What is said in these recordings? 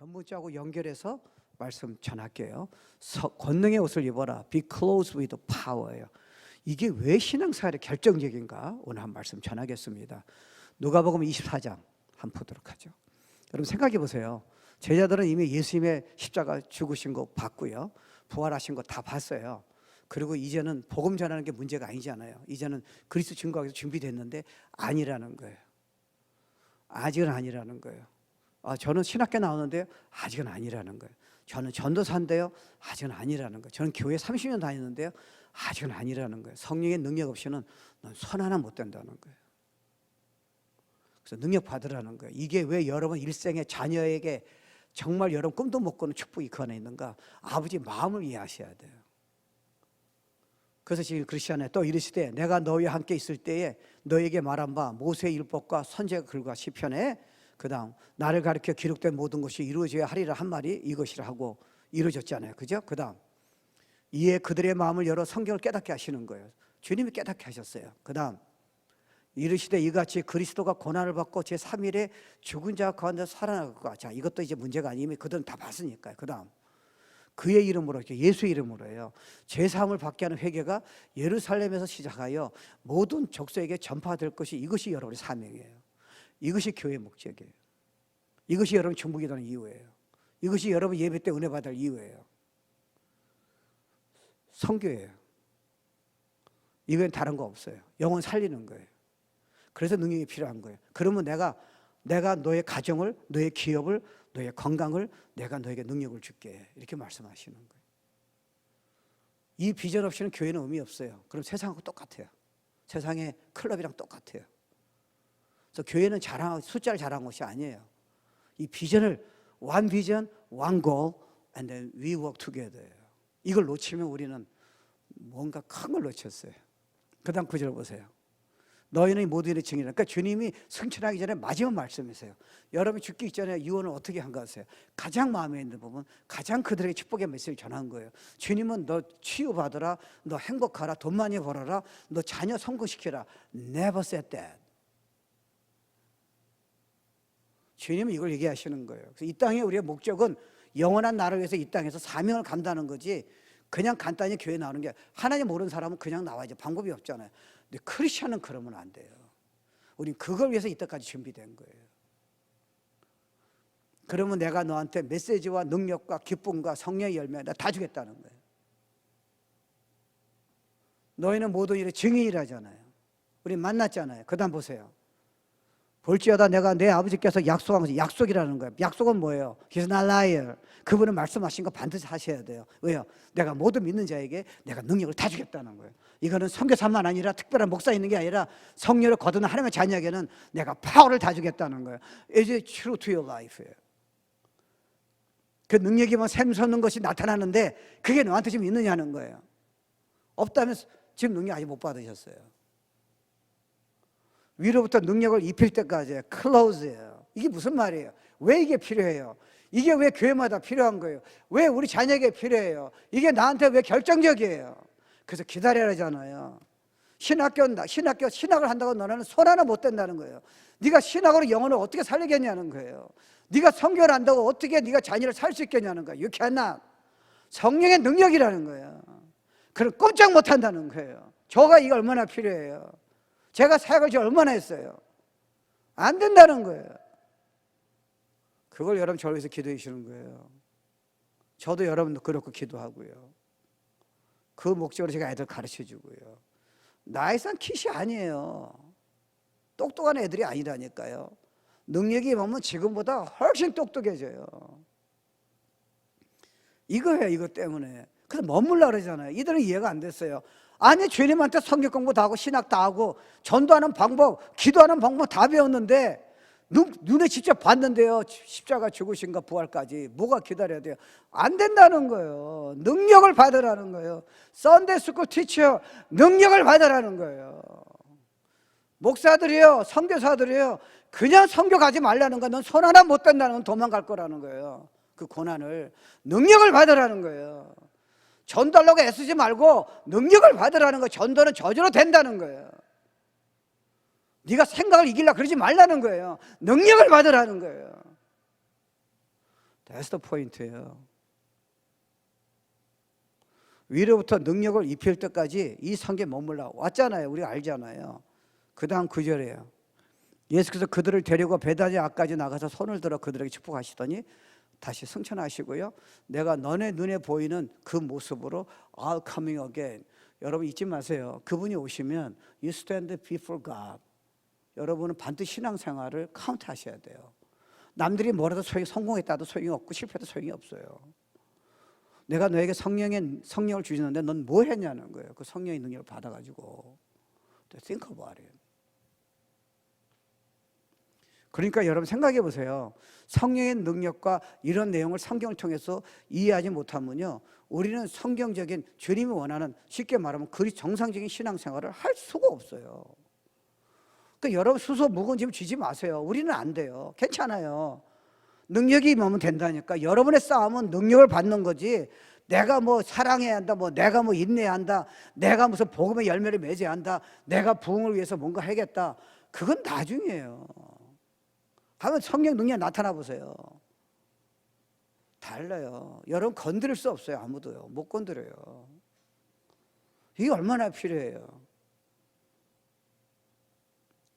전문자하고 연결해서 말씀 전할게요. 권능의 옷을 입어라. Be clothed with power예요. 이게 왜 신앙생활에 결정적인가? 오늘 한 말씀 전하겠습니다. 누가복음 24장 한번 보도록 하죠. 여러분 생각해 보세요. 제자들은 이미 예수님의 십자가 죽으신 거 봤고요. 부활하신 거 다 봤어요. 그리고 이제는 복음 전하는 게 문제가 아니잖아요. 이제는 그리스도 증거하기 위해서 준비됐는데 아니라는 거예요. 아직은 아니라는 거예요. 저는 신학교 나오는데 아직은 아니라는 거예요. 저는 전도사인데요. 아직은 아니라는 거예요. 저는 교회 30년 다녔는데요. 아직은 아니라는 거예요. 성령의 능력 없이는 넌 손 하나 못 댄다는 거예요. 그래서 능력 받으라는 거예요. 이게 왜 여러분 일생의 자녀에게 정말 여러분 꿈도 못 꾸는 축복이 그 안에 있는가? 아버지 마음을 이해하셔야 돼요. 그래서 지금 그리스도안에 또 이르시되 내가 너희와 함께 있을 때에 너에게 말한 바 모세의 율법과 선지자 글과 시편에 그 다음 나를 가리켜 기록된 모든 것이 이루어져야 하리라 한 말이 이것이라 하고 이루어졌잖아요. 그죠? 그 다음 이에 그들의 마음을 열어 성경을 깨닫게 하시는 거예요. 주님이 깨닫게 하셨어요. 그 다음 이르시되 이같이 그리스도가 고난을 받고 제3일에 죽은 자 가운데 살아날 것과. 자, 이것도 이제 문제가 아니면 그들은 다 봤으니까요. 그 다음 그의 이름으로, 예수의 이름으로요, 제사함을 받게 하는 회개가 예루살렘에서 시작하여 모든 족속에게 전파될 것이, 이것이 여러분의 사명이에요. 이것이 교회의 목적이에요. 이것이 여러분 중보기도하는 이유예요. 이것이 여러분 예배 때 은혜 받을 이유예요. 선교예요. 이건 다른 거 없어요. 영혼 살리는 거예요. 그래서 능력이 필요한 거예요. 그러면 내가 너의 가정을, 너의 기업을, 너의 건강을 내가 너에게 능력을 줄게, 이렇게 말씀하시는 거예요. 이 비전 없이는 교회는 의미 없어요. 그럼 세상하고 똑같아요. 세상의 클럽이랑 똑같아요. 그래서 교회는 숫자를 자랑한 것이 아니에요. 이 비전을 one vision, one goal, and then we work together. 이걸 놓치면 우리는 뭔가 큰 걸 놓쳤어요. 그 다음 구절 보세요. 너희는 모두의 증인이라. 그러니까 주님이 승천하기 전에 마지막 말씀이세요. 여러분이 죽기 전에 유언을 어떻게 한 거 아세요? 가장 마음에 있는 부분, 가장 그들에게 축복의 메시지를 전한 거예요. 주님은 너 치유받으라, 너 행복하라, 돈 많이 벌어라, 너 자녀 성공시키라. Never said that. 주님은 이걸 얘기하시는 거예요. 그래서 이 땅에 우리의 목적은 영원한 나를 위해서 이 땅에서 사명을 감당하는 거지, 그냥 간단히 교회 나오는 게, 하나님 모르는 사람은 그냥 나와야지. 방법이 없잖아요. 근데 크리스천은 그러면 안 돼요. 우린 그걸 위해서 이때까지 준비된 거예요. 그러면 내가 너한테 메시지와 능력과 기쁨과 성령의 열매 다 주겠다는 거예요. 너희는 모든 일의 증인이라잖아요. 우리 만났잖아요. 그 다음 보세요. 볼지어다 내가 내 아버지께서 약속한 것이, 약속이라는 거예요. 약속은 뭐예요? He's not liar. 그분은 말씀하신 거 반드시 하셔야 돼요. 왜요? 내가 모든 믿는 자에게 내가 능력을 다 주겠다는 거예요. 이거는 선교사만 아니라 특별한 목사 있는 게 아니라 성령을 거두는 하나님의 자녀에게는 내가 파워를 다 주겠다는 거예요. It's true to your life예요. 그 능력이 뭐 샘솟는 것이 나타나는데 그게 너한테 지금 있느냐는 거예요. 없다면 지금 능력 아직 못 받으셨어요. 위로부터 능력을 입힐 때까지 클로즈예요. 이게 무슨 말이에요? 왜 이게 필요해요? 이게 왜 교회마다 필요한 거예요? 왜 우리 자녀에게 필요해요? 이게 나한테 왜 결정적이에요? 그래서 기다려라잖아요. 신학을 한다고 너는 손 하나 못 댄다는 거예요. 네가 신학으로 영혼을 어떻게 살리겠냐는 거예요. 네가 성경을 한다고 어떻게 네가 자녀를 살 수 있겠냐는 거예요. You cannot. 성령의 능력이라는 거예요. 그럼 꼼짝 못 한다는 거예요. 저가 이게 얼마나 필요해요. 제가 사역을 지금 얼마나 했어요. 안 된다는 거예요. 그걸 여러분 저를 위해서 기도해 주시는 거예요. 저도 여러분도 그렇고 기도하고요. 그 목적으로 제가 애들 가르쳐 주고요. 나이산 킷이 아니에요. 똑똑한 애들이 아니라니까요. 능력이 보면 지금보다 훨씬 똑똑해져요. 이거예요. 이것 때문에. 그래서 머물라 그러잖아요. 이들은 이해가 안 됐어요. 아니 주님한테 성경 공부 다 하고 신학 다 하고 전도하는 방법, 기도하는 방법 다 배웠는데 눈에 직접 봤는데요. 십자가 죽으신 거 부활까지 뭐가 기다려야 돼요? 안 된다는 거예요. 능력을 받으라는 거예요. 썬데이 스쿨 티처 능력을 받으라는 거예요. 목사들이요, 선교사들이요, 그냥 선교 가지 말라는 거야. 넌 손 하나 못 댄다는 건 도망갈 거라는 거예요. 그 고난을, 능력을 받으라는 거예요. 전도하려고 애쓰지 말고 능력을 받으라는 거예요. 전도는 저절로 된다는 거예요. 네가 생각을 이기려고 그러지 말라는 거예요. 능력을 받으라는 거예요. That's the point예요. 위로부터 능력을 입힐 때까지 이 성경에 머물러 왔잖아요. 우리가 알잖아요. 그 다음 9절이에요. 예수께서 그들을 데리고 베다니 앞까지 나가서 손을 들어 그들에게 축복하시더니 다시 승천하시고요. 내가 너네 눈에 보이는 그 모습으로 I'll coming again. 여러분 잊지 마세요. 그분이 오시면 You stand before God. 여러분은 반드시 신앙생활을 카운트하셔야 돼요. 남들이 뭐라도 성공했다도 소용이 없고 실패해도 소용이 없어요. 내가 너에게 성령을 주시는데 넌 뭐 했냐는 거예요. 그 성령의 능력을 받아가지고 think about it. 그러니까 여러분 생각해 보세요. 성령의 능력과 이런 내용을 성경을 통해서 이해하지 못하면요, 우리는 성경적인 주님이 원하는, 쉽게 말하면 그리 정상적인 신앙생활을 할 수가 없어요. 그러니까 여러분 수소 무거운 짐 쥐지 마세요. 우리는 안 돼요. 괜찮아요. 능력이 임하면 된다니까. 여러분의 싸움은 능력을 받는 거지, 내가 뭐 사랑해야 한다, 뭐 내가 뭐 인내해야 한다, 내가 무슨 복음의 열매를 맺어야 한다, 내가 부흥을 위해서 뭔가 해야겠다, 그건 나중이에요. 가면 성령 능력 나타나 보세요. 달라요. 여러분 건드릴 수 없어요. 아무도요. 못 건드려요. 이게 얼마나 필요해요.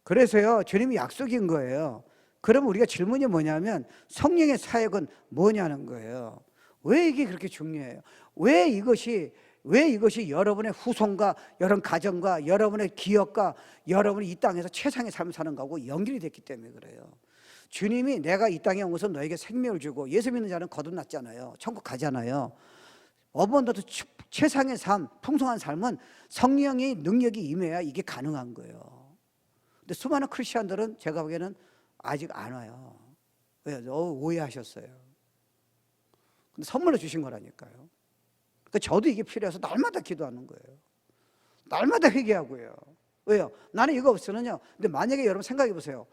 그래서요, 주님이 약속인 거예요. 그럼 우리가 질문이 뭐냐면 성령의 사역은 뭐냐는 거예요. 왜 이게 그렇게 중요해요? 왜 이것이 여러분의 후손과 여러분 가정과 여러분의 기업과 여러분이 이 땅에서 최상의 삶을 사는 거하고 연결이 됐기 때문에 그래요. 주님이 내가 이 땅에 온 것은 너에게 생명을 주고, 예수 믿는 자는 거듭났잖아요. 천국 가잖아요. 어번더도 최상의 삶, 풍성한 삶은 성령의 능력이 임해야 이게 가능한 거예요. 근데 수많은 크리스천들은 제가 보기에는 아직 안 와요. 왜? 오해하셨어요. 근데 선물로 주신 거라니까요. 그러니까 저도 이게 필요해서 날마다 기도하는 거예요. 날마다 회개하고요. 왜요? 나는 이거 없으면요. 근데 만약에 여러분 생각해 보세요.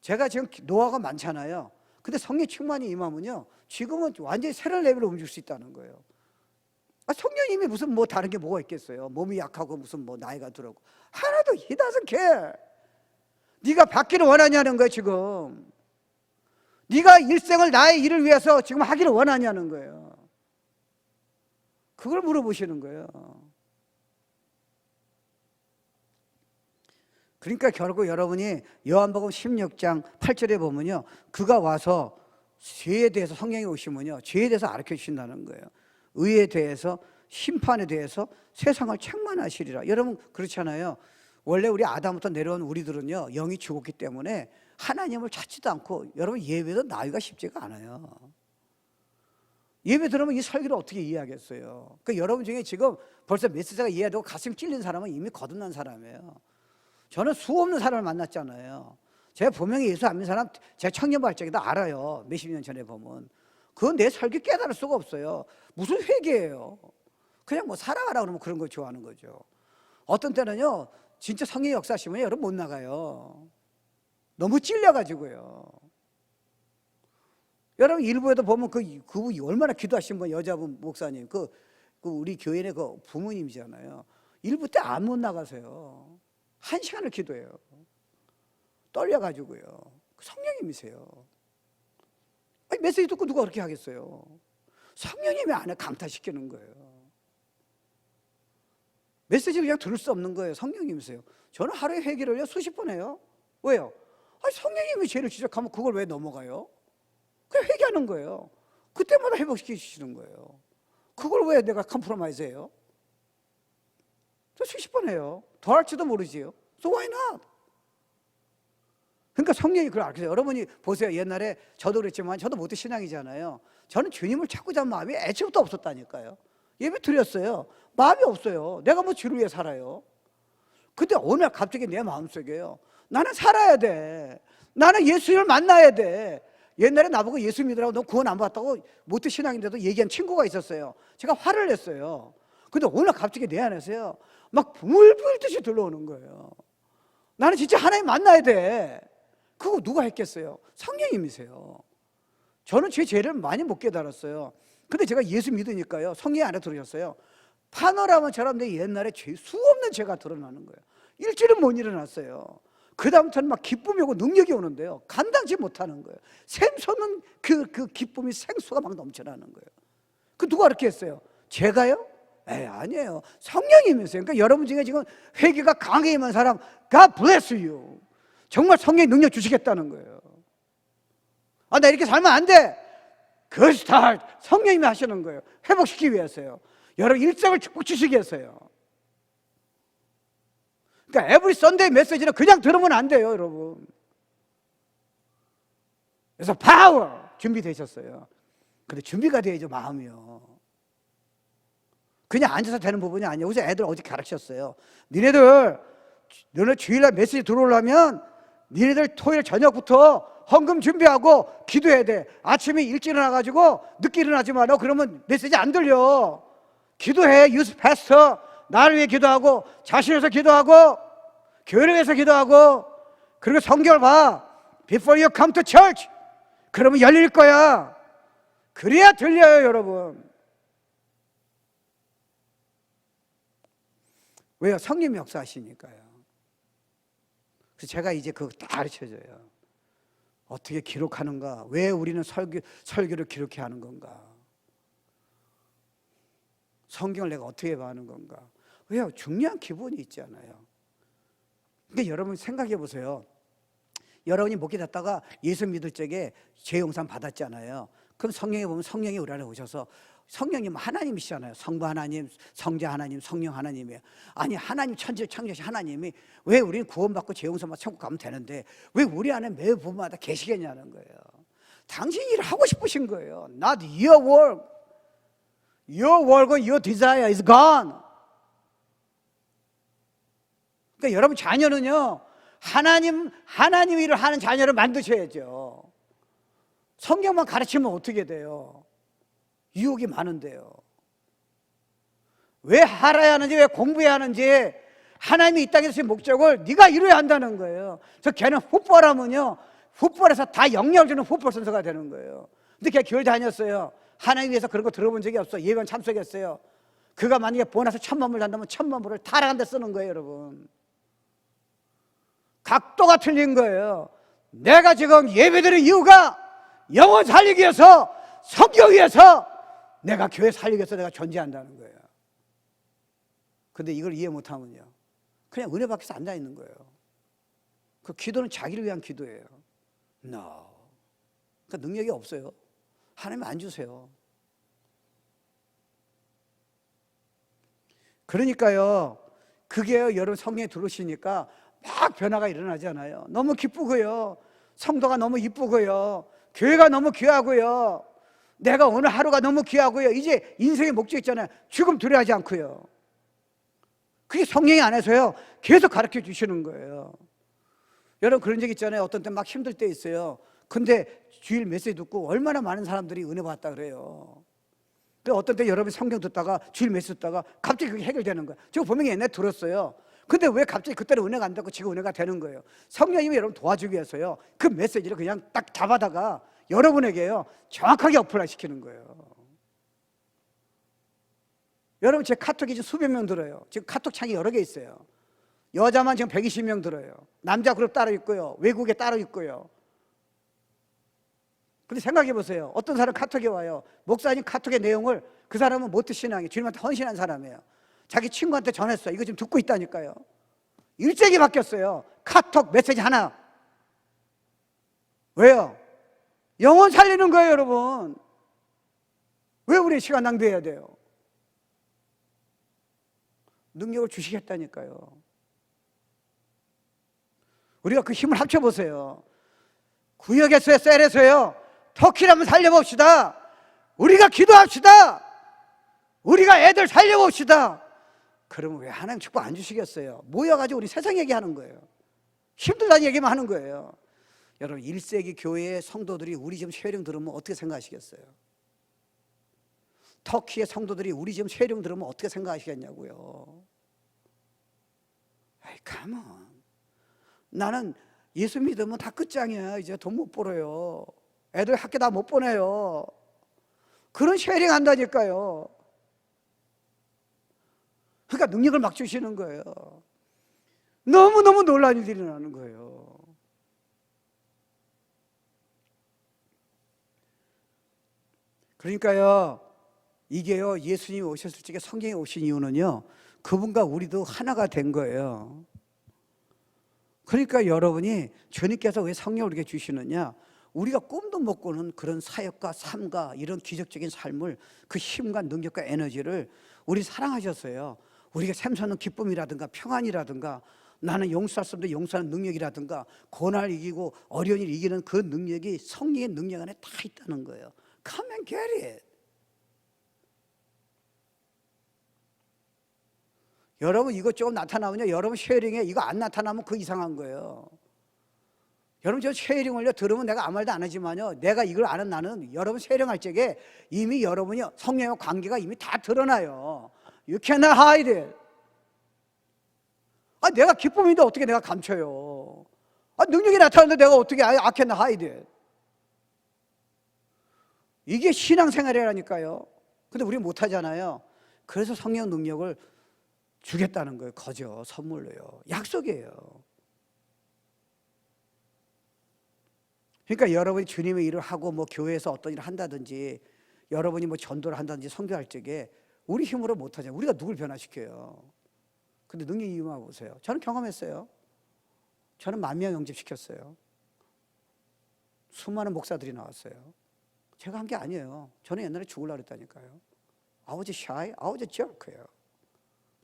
제가 지금 노화가 많잖아요. 근데 성령 충만이 임하면요, 지금은 완전히 새로운 레벨로 움직일 수 있다는 거예요. 성령님이 무슨 뭐 다른 게 뭐가 있겠어요? 몸이 약하고 무슨 뭐 나이가 들었고, 하나도 he doesn't care. 네가 받기를 원하냐는 거예요. 지금 네가 일생을 나의 일을 위해서 지금 하기를 원하냐는 거예요. 그걸 물어보시는 거예요. 그러니까 결국 여러분이 요한복음 16장 8절에 보면요, 그가 와서 죄에 대해서, 성령이 오시면요, 죄에 대해서 가르쳐 주신다는 거예요. 의에 대해서, 심판에 대해서 세상을 책망하시리라. 여러분 그렇잖아요. 원래 우리 아담부터 내려온 우리들은요, 영이 죽었기 때문에 하나님을 찾지도 않고, 여러분 예배도 나기가 쉽지가 않아요. 예배 들으면 이 설교를 어떻게 이해하겠어요? 그러니까 여러분 중에 지금 벌써 메시지가 이해되고 가슴 찔린 사람은 이미 거듭난 사람이에요. 저는 수없는 사람을 만났잖아요. 제가 분명히 예수 안 믿는 사람, 제가 청년부 할 적에도 알아요. 몇십 년 전에 보면. 그건 내 설교 깨달을 수가 없어요. 무슨 회개예요? 그냥 뭐 살아가라 그러면 그런 걸 좋아하는 거죠. 어떤 때는요, 진짜 성의 역사하시면 여러분 못 나가요. 너무 찔려가지고요. 여러분 일부에도 보면 그분이 얼마나 기도하신 분, 여자분 목사님, 그 우리 교회의 그 부모님이잖아요. 일부 때 안 못 나가세요. 1시간을 기도해요. 떨려가지고요. 성령님이세요. 아니, 메시지 듣고 누가 그렇게 하겠어요? 성령님이 안에 강타시키는 거예요. 메시지를 그냥 들을 수 없는 거예요. 성령님이세요. 저는 하루에 회개를요 수십 번 해요. 왜요? 아니, 성령님이 죄를 지적하면 그걸 왜 넘어가요? 그냥 회개하는 거예요. 그때마다 회복시켜 주시는 거예요. 그걸 왜 내가 컴프로마이즈해요? 저 수십 번 해요. 더 할지도 모르지요. So why not? 그러니까 성령이 그걸 알겠어요. 여러분이 보세요. 옛날에 저도 그랬지만, 저도 모두 신앙이잖아요. 저는 주님을 찾고자 하는 마음이 애초부터 없었다니까요. 예배 드렸어요. 마음이 없어요. 내가 뭐 주를 위해 살아요. 근데 어느 날 갑자기 내 마음속에요, 나는 살아야 돼. 나는 예수를 만나야 돼. 옛날에 나보고 예수 믿으라고, 너 구원 안 받았다고 모태 신앙인데도 얘기한 친구가 있었어요. 제가 화를 냈어요. 근데 오늘 갑자기 내 안에서요, 막 불듯이 들러오는 거예요. 나는 진짜 하나님 만나야 돼. 그거 누가 했겠어요? 성령님이세요. 저는 제 죄를 많이 못 깨달았어요. 근데 제가 예수 믿으니까요, 성령이 안에 들어오셨어요. 파노라마처럼 내 옛날에 수없는 죄가 드러나는 거예요. 일주일은 못 일어났어요. 그 다음부터는 막 기쁨이 오고 능력이 오는데요, 감당치 못하는 거예요. 샘솟는 그 기쁨이 생수가 막 넘쳐나는 거예요. 그 누가 그렇게 했어요? 제가요? 아니에요. 성령이면서요. 그러니까 여러분 중에 지금 회개가 강하게 임한 사람, God bless you. 정말 성령의 능력 주시겠다는 거예요. 나 이렇게 살면 안 돼. 그 스타트 성령님이 하시는 거예요. 회복시키기 위해서요. 여러분 일상을 축복 주시기 위해서요. 그러니까 에브리 선데이 메시지는 그냥 들으면 안 돼요, 여러분. 그래서 파워 준비되셨어요. 근데 준비가 돼야죠, 마음이요. 그냥 앉아서 되는 부분이 아니에요. 그래서 애들 어디 가르쳤어요. 너네 주일날 메시지 들어오려면 니네들 토요일 저녁부터 헌금 준비하고 기도해야 돼. 아침에 일찍 일어나가지고 늦게 일어나지 마라. 그러면 메시지 안 들려. 기도해. 유스 패스터 나를 위해 기도하고, 자신을 위해서 기도하고, 교회를 위해서 기도하고, 그리고 성경을 봐. Before you come to church. 그러면 열릴 거야. 그래야 들려요, 여러분. 왜요? 성령이 역사하시니까요. 그래서 제가 이제 그거 다 가르쳐줘요. 어떻게 기록하는가? 왜 우리는 설교를 기록해야 하는 건가? 성경을 내가 어떻게 봐하는 건가? 왜요? 중요한 기본이 있잖아요. 근데 여러분 생각해 보세요. 여러분이 목회 듣다가 예수 믿을 적에 죄 용서 받았잖아요. 그럼 성경에 보면 성령이 우리 안에 오셔서, 성령님 하나님이시잖아요. 성부 하나님, 성자 하나님, 성령 하나님이에요. 아니 하나님 천지 창조하신 하나님이 왜 우리는 구원받고 죄 용서받고 천국 가면 되는데 왜 우리 안에 매 부분마다 계시겠냐는 거예요. 당신이 일을 하고 싶으신 거예요. Not your work. Your work and your desire is gone. 그러니까 여러분 자녀는요, 하나님 일을 하는 자녀를 만드셔야죠. 성경만 가르치면 어떻게 돼요? 유혹이 많은데요. 왜 알아야 하는지, 왜 공부해야 하는지, 하나님이 이 땅에 주신 목적을 네가 이루어야 한다는 거예요. 그래서 걔는 풋볼하면요, 풋볼에서 다 영향을 주는 풋볼 선수가 되는 거예요. 근데 걔 교회 다녔어요. 하나님 위해서 그런 거 들어본 적이 없어. 예배원 참석했어요. 그가 만약에 보너스 1,000만 불 단다면 1,000만 불을 타락한 데 쓰는 거예요, 여러분. 각도가 틀린 거예요. 내가 지금 예배드린 이유가 영혼 살리기 위해서, 성경 위해서, 내가 교회 살리기 위해서 내가 존재한다는 거예요. 근데 이걸 이해 못하면요, 그냥 은혜 밖에서 앉아있는 거예요. 그 기도는 자기를 위한 기도예요. No. 그러니까 능력이 없어요. 하나님 안 주세요. 그러니까요, 그게요, 여러분 성령에 들어오시니까 막 변화가 일어나잖아요. 너무 기쁘고요, 성도가 너무 이쁘고요, 교회가 너무 귀하고요, 내가 오늘 하루가 너무 귀하고요. 이제 인생의 목적 있잖아요. 죽음 두려워하지 않고요. 그게 성령이 안에서요 계속 가르쳐 주시는 거예요. 여러분 그런 적 있잖아요. 어떤 때 막 힘들 때 있어요. 근데 주일 메시지 듣고 얼마나 많은 사람들이 은혜 받았다 그래요. 근데 어떤 때 여러분이 성경 듣다가, 주일 메시지 듣다가 갑자기 그게 해결되는 거예요. 제가 분명히 옛날에 들었어요. 근데 왜 갑자기 그때는 은혜가 안 되고 지금 은혜가 되는 거예요? 성령님이 여러분 도와주기 위해서요, 그 메시지를 그냥 딱 잡아다가 여러분에게요 정확하게 어플라이 시키는 거예요. 여러분 제 카톡이 지금 수백 명 들어요. 지금 카톡 창이 여러 개 있어요. 여자만 지금 120명 들어요. 남자 그룹 따로 있고요, 외국에 따로 있고요. 근데 생각해 보세요. 어떤 사람 카톡에 와요. 목사님 카톡의 내용을, 그 사람은 모태 신앙이 주님한테 헌신한 사람이에요. 자기 친구한테 전했어요. 이거 지금 듣고 있다니까요. 일정이 바뀌었어요. 카톡 메시지 하나. 왜요? 영혼 살리는 거예요, 여러분. 왜 우리 시간 낭비해야 돼요? 능력을 주시겠다니까요. 우리가 그 힘을 합쳐보세요. 구역에서요, 셀에서요, 터키를 한번 살려봅시다. 우리가 기도합시다. 우리가 애들 살려봅시다. 그러면 왜 하나님 축복 안 주시겠어요? 모여가지고 우리 세상 얘기하는 거예요. 힘들다는 얘기만 하는 거예요. 여러분 1세기 교회의 성도들이 우리 지금 쉐링 들으면 어떻게 생각하시겠어요? 터키의 성도들이 우리 지금 쉐링 들으면 어떻게 생각하시겠냐고요. 에이, 가만. 나는 예수 믿으면 다 끝장이야. 이제 돈 못 벌어요. 애들 학교 다 못 보내요. 그런 쉐링 한다니까요. 그러니까 능력을 막 주시는 거예요. 너무너무 놀라운 일들이 일어나는 거예요. 그러니까요, 이게요, 예수님이 오셨을 적에 성경에 오신 이유는요, 그분과 우리도 하나가 된 거예요. 그러니까 여러분이 주님께서 왜 성령을 우리에게 주시느냐, 우리가 꿈도 못 꾸는 그런 사역과 삶과 이런 기적적인 삶을, 그 힘과 능력과 에너지를 우리 사랑하셨어요. 우리가 샘솟는 기쁨이라든가 평안이라든가, 나는 용서할 수 없는 용서하는 능력이라든가, 고난을 이기고 어려운 일을 이기는 그 능력이 성령의 능력 안에 다 있다는 거예요. Come and get it. 여러분 이거 조금 나타나면요, 여러분 쉐어링에 이거 안 나타나면 그 이상한 거예요. 여러분 저 쉐어링을요 들으면 내가 아무 말도 안 하지만요, 내가 이걸 아는 나는 여러분 쉐어링할 적에 이미 여러분이 성령과 관계가 이미 다 드러나요. You cannot hide it. 내가 기쁨인데 어떻게 내가 감춰요? 능력이 나타나는데 내가 어떻게 I cannot hide it. 이게 신앙생활이라니까요. 근데 우리 못하잖아요. 그래서 성령 능력을 주겠다는 거예요. 거저 선물로요. 약속이에요. 그러니까 여러분이 주님의 일을 하고 뭐 교회에서 어떤 일을 한다든지, 여러분이 뭐 전도를 한다든지 선교할 적에 우리 힘으로 못하잖아요. 우리가 누굴 변화시켜요? 근데 능력이 임하 보세요. 저는 경험했어요. 저는 10,000명 영접시켰어요. 수많은 목사들이 나왔어요. 제가 한 게 아니에요. 저는 옛날에 죽으려고 그랬다니까요. I was shy, I was a jerk예요.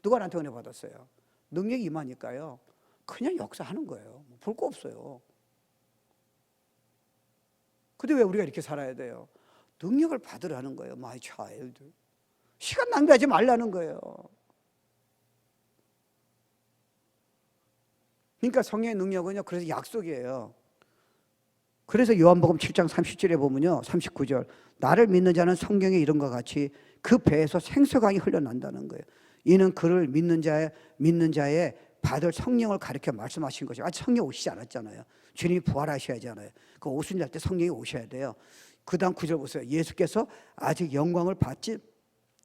누가 나한테 은혜 받았어요? 능력이 임하니까요, 그냥 역사하는 거예요. 볼 거 없어요. 근데 왜 우리가 이렇게 살아야 돼요? 능력을 받으라는 거예요. My child. 시간 낭비하지 말라는 거예요. 그러니까 성령의 능력은요, 그래서 약속이에요. 그래서 요한복음 7장 30절에 보면요, 39절, 나를 믿는 자는 성경의 이름과 같이 그 배에서 생수강이 흘러난다는 거예요. 이는 그를 믿는 자의 받을 성령을 가리켜 말씀하신 것이죠. 아직 성령 오시지 않았잖아요. 주님이 부활하셔야 하잖아요. 그 오순 날 때 성령이 오셔야 돼요. 그 다음 9절 보세요. 예수께서 아직 영광을 받지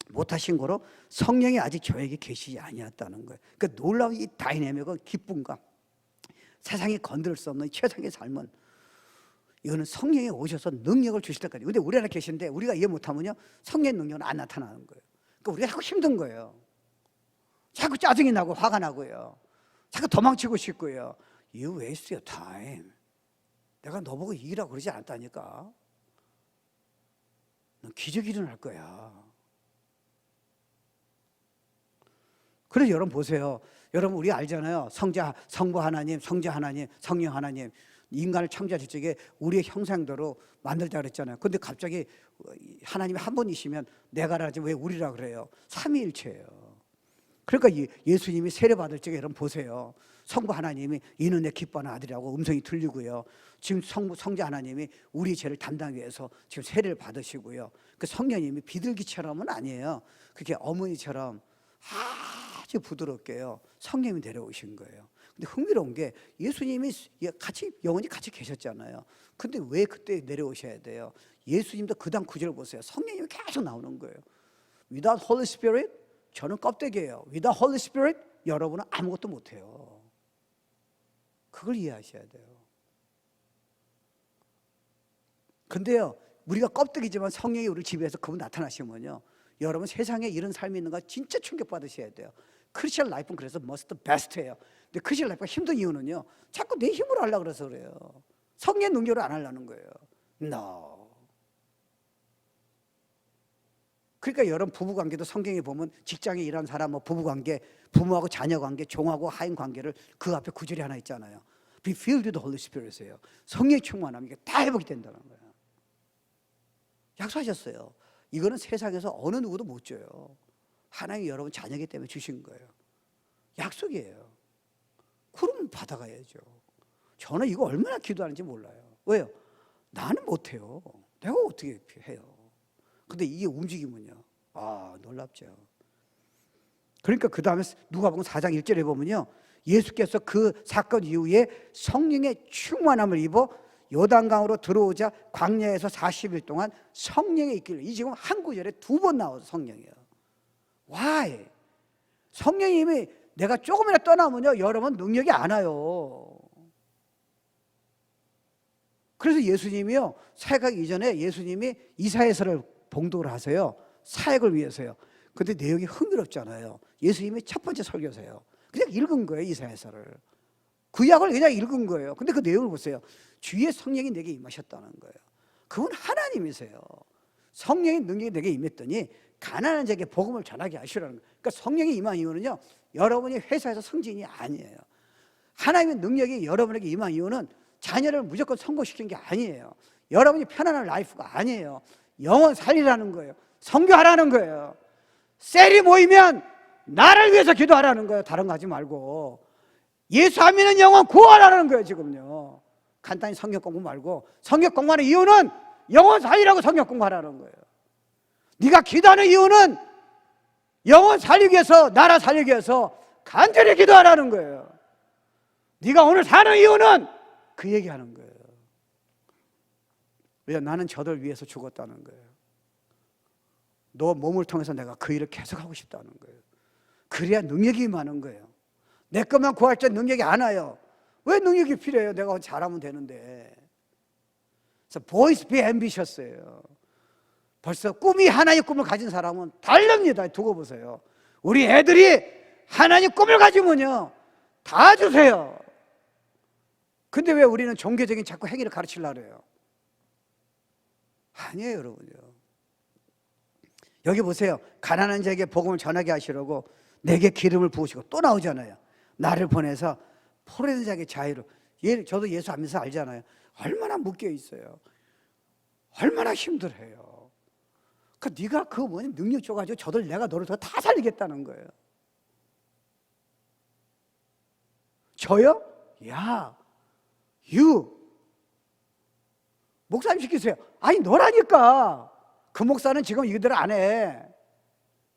못하신 거로 성령이 아직 저에게 계시지 아니었다는 거예요. 그러니까 놀라운 이 다이내믹은 기쁨과 세상이 건드릴 수 없는 최상의 삶은, 이거는 성령이 오셔서 능력을 주실 때까지. 근데 우리 안에 계신데 우리가 이해 못하면요, 성령의 능력은 안 나타나는 거예요. 그러니까 우리가 자꾸 힘든 거예요. 자꾸 짜증이 나고 화가 나고요. 자꾸 도망치고 싶고요. You waste your time. 내가 너보고 이기라고 그러지 않았다니까. 넌 기적이 일어날 거야. 그래서 여러분 보세요. 여러분 우리 알잖아요. 성부 하나님, 성자 하나님, 성령 하나님. 인간을 창조하실 적에 우리의 형상대로 만들자 그랬잖아요. 근데 갑자기 하나님이 한 분이시면 내가라지 왜 우리라 그래요? 삼위일체예요. 그러니까 예수님이 세례 받을 적에 여러분 보세요. 성부 하나님이 이는 내 기뻐하는 아들이라고 음성이 들리고요. 지금 성자 하나님이 우리 죄를 담당하기 위해서 지금 세례를 받으시고요. 그 성령님이 비둘기처럼은 아니에요. 그게 어머니처럼 아주 부드럽게요, 성령님이 내려오신 거예요. 근데 흥미로운 게 예수님이 같이 영원히 같이 계셨잖아요. 근데 왜 그때 내려오셔야 돼요? 예수님도 그 다음 9절 보세요. 성령님이 계속 나오는 거예요. Without Holy Spirit, 저는 껍데기예요. Without Holy Spirit, 여러분은 아무것도 못해요. 그걸 이해하셔야 돼요. 근데요, 우리가 껍데기지만 성령이 우리 집에서 그분 나타나시면요, 여러분 세상에 이런 삶이 있는 거 진짜 충격받으셔야 돼요. 크리스천 라이프는 그래서 must best예요. 근데 크리스천 라이프가 힘든 이유는요, 자꾸 내 힘으로 하려고 그래서 그래요. 성령의 능력을 안 하려는 거예요. No. 그러니까 여러분 부부관계도 성경에 보면 직장에 일하는 사람, 뭐 부부관계, 부모하고 자녀관계, 종하고 하인 관계를 그 앞에 구절이 하나 있잖아요. Be filled with the Holy Spirit이에요. 성령의 충만하면 이게 다 회복이 된다는 거예요. 약속하셨어요. 이거는 세상에서 어느 누구도 못 줘요. 하나님이 여러분 자녀이기 때문에 주신 거예요. 약속이에요. 그럼 받아가야죠. 저는 이거 얼마나 기도하는지 몰라요. 왜요? 나는 못해요. 내가 어떻게 해요? 근데 이게 움직이면요, 놀랍죠. 그러니까 그 다음에 누가복음 4장 1절에 보면요, 예수께서 그 사건 이후에 성령의 충만함을 입어 요단강으로 들어오자 광야에서 40일 동안 성령에 있기를. 이 지금 한 구절에 2번 나와서 성령이에요. Why? 성령님이 내가 조금이라도 떠나면요, 여러분 능력이 안 와요. 그래서 예수님이요, 사역하기 이전에 예수님이 이사야서를 봉독을 하세요. 사역을 위해서요. 근데 내용이 흥미롭잖아요. 예수님이 첫 번째 설교세요. 그냥 읽은 거예요, 이사야서를. 구약을 그냥 읽은 거예요. 근데 그 내용을 보세요. 주의 성령이 내게 임하셨다는 거예요. 그분 하나님이세요. 성령의 능력이 내게 임했더니 가난한 자에게 복음을 전하게 하시라는 거예요. 그러니까 성령이 임한 이유는요, 여러분이 회사에서 승진이 아니에요. 하나님의 능력이 여러분에게 임한 이유는 자녀를 무조건 성공시키는 게 아니에요. 여러분이 편안한 라이프가 아니에요. 영혼 살리라는 거예요. 선교하라는 거예요. 셀이 모이면 나를 위해서 기도하라는 거예요. 다른 거 하지 말고. 예수 안 믿는 영혼 구하라는 거예요. 지금요, 간단히 성경 공부 말고, 성경 공부하는 이유는 영혼 살리라고 성경 공부하라는 거예요. 네가 기도하는 이유는 영혼 살리기 위해서, 나라 살리기 위해서 간절히 기도하라는 거예요. 네가 오늘 사는 이유는 그 얘기하는 거예요. 왜? 나는 저들 위해서 죽었다는 거예요. 너 몸을 통해서 내가 그 일을 계속하고 싶다는 거예요. 그래야 능력이 임하는 거예요. 내 것만 구할 때 능력이 안 와요. 왜 능력이 필요해요? 내가 잘하면 되는데. 그래서 boys be ambitious예요. 벌써 꿈이, 하나의 꿈을 가진 사람은 다릅니다. 두고 보세요. 우리 애들이 하나님 꿈을 가지면요, 다 주세요. 근데 왜 우리는 종교적인 자꾸 행위를 가르치려고 해요? 아니에요, 여러분요. 여기 보세요. 가난한 자에게 복음을 전하게 하시려고 내게 기름을 부으시고, 또 나오잖아요. 나를 보내서 포로된 자에게 자유를. 저도 예수 안 믿어서 알잖아요. 얼마나 묶여 있어요. 얼마나 힘들어요. 그러니까 네가 그 뭐냐, 능력 줘가지고 저들, 내가 너를 다 살리겠다는 거예요. 저요? 야, 목사님 시키세요. 아니, 너라니까. 그 목사는 지금 이대로 안 해.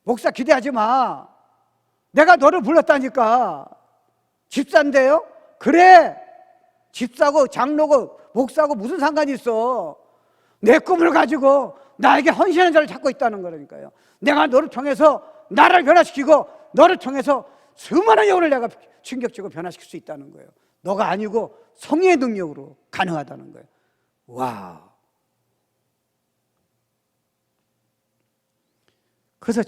목사 기대하지 마. 내가 너를 불렀다니까. 집사인데요? 그래. 집사고 장로고 목사고 무슨 상관이 있어. 내 꿈을 가지고 나에게 헌신하는 자를 찾고 있다는 거라니까요. 내가 너를 통해서 나를 변화시키고, 너를 통해서 수많은 영혼을 내가 충격적으로 변화시킬 수 있다는 거예요. 너가 아니고 성령의 능력으로 가능하다는 거예요. 와. 그래서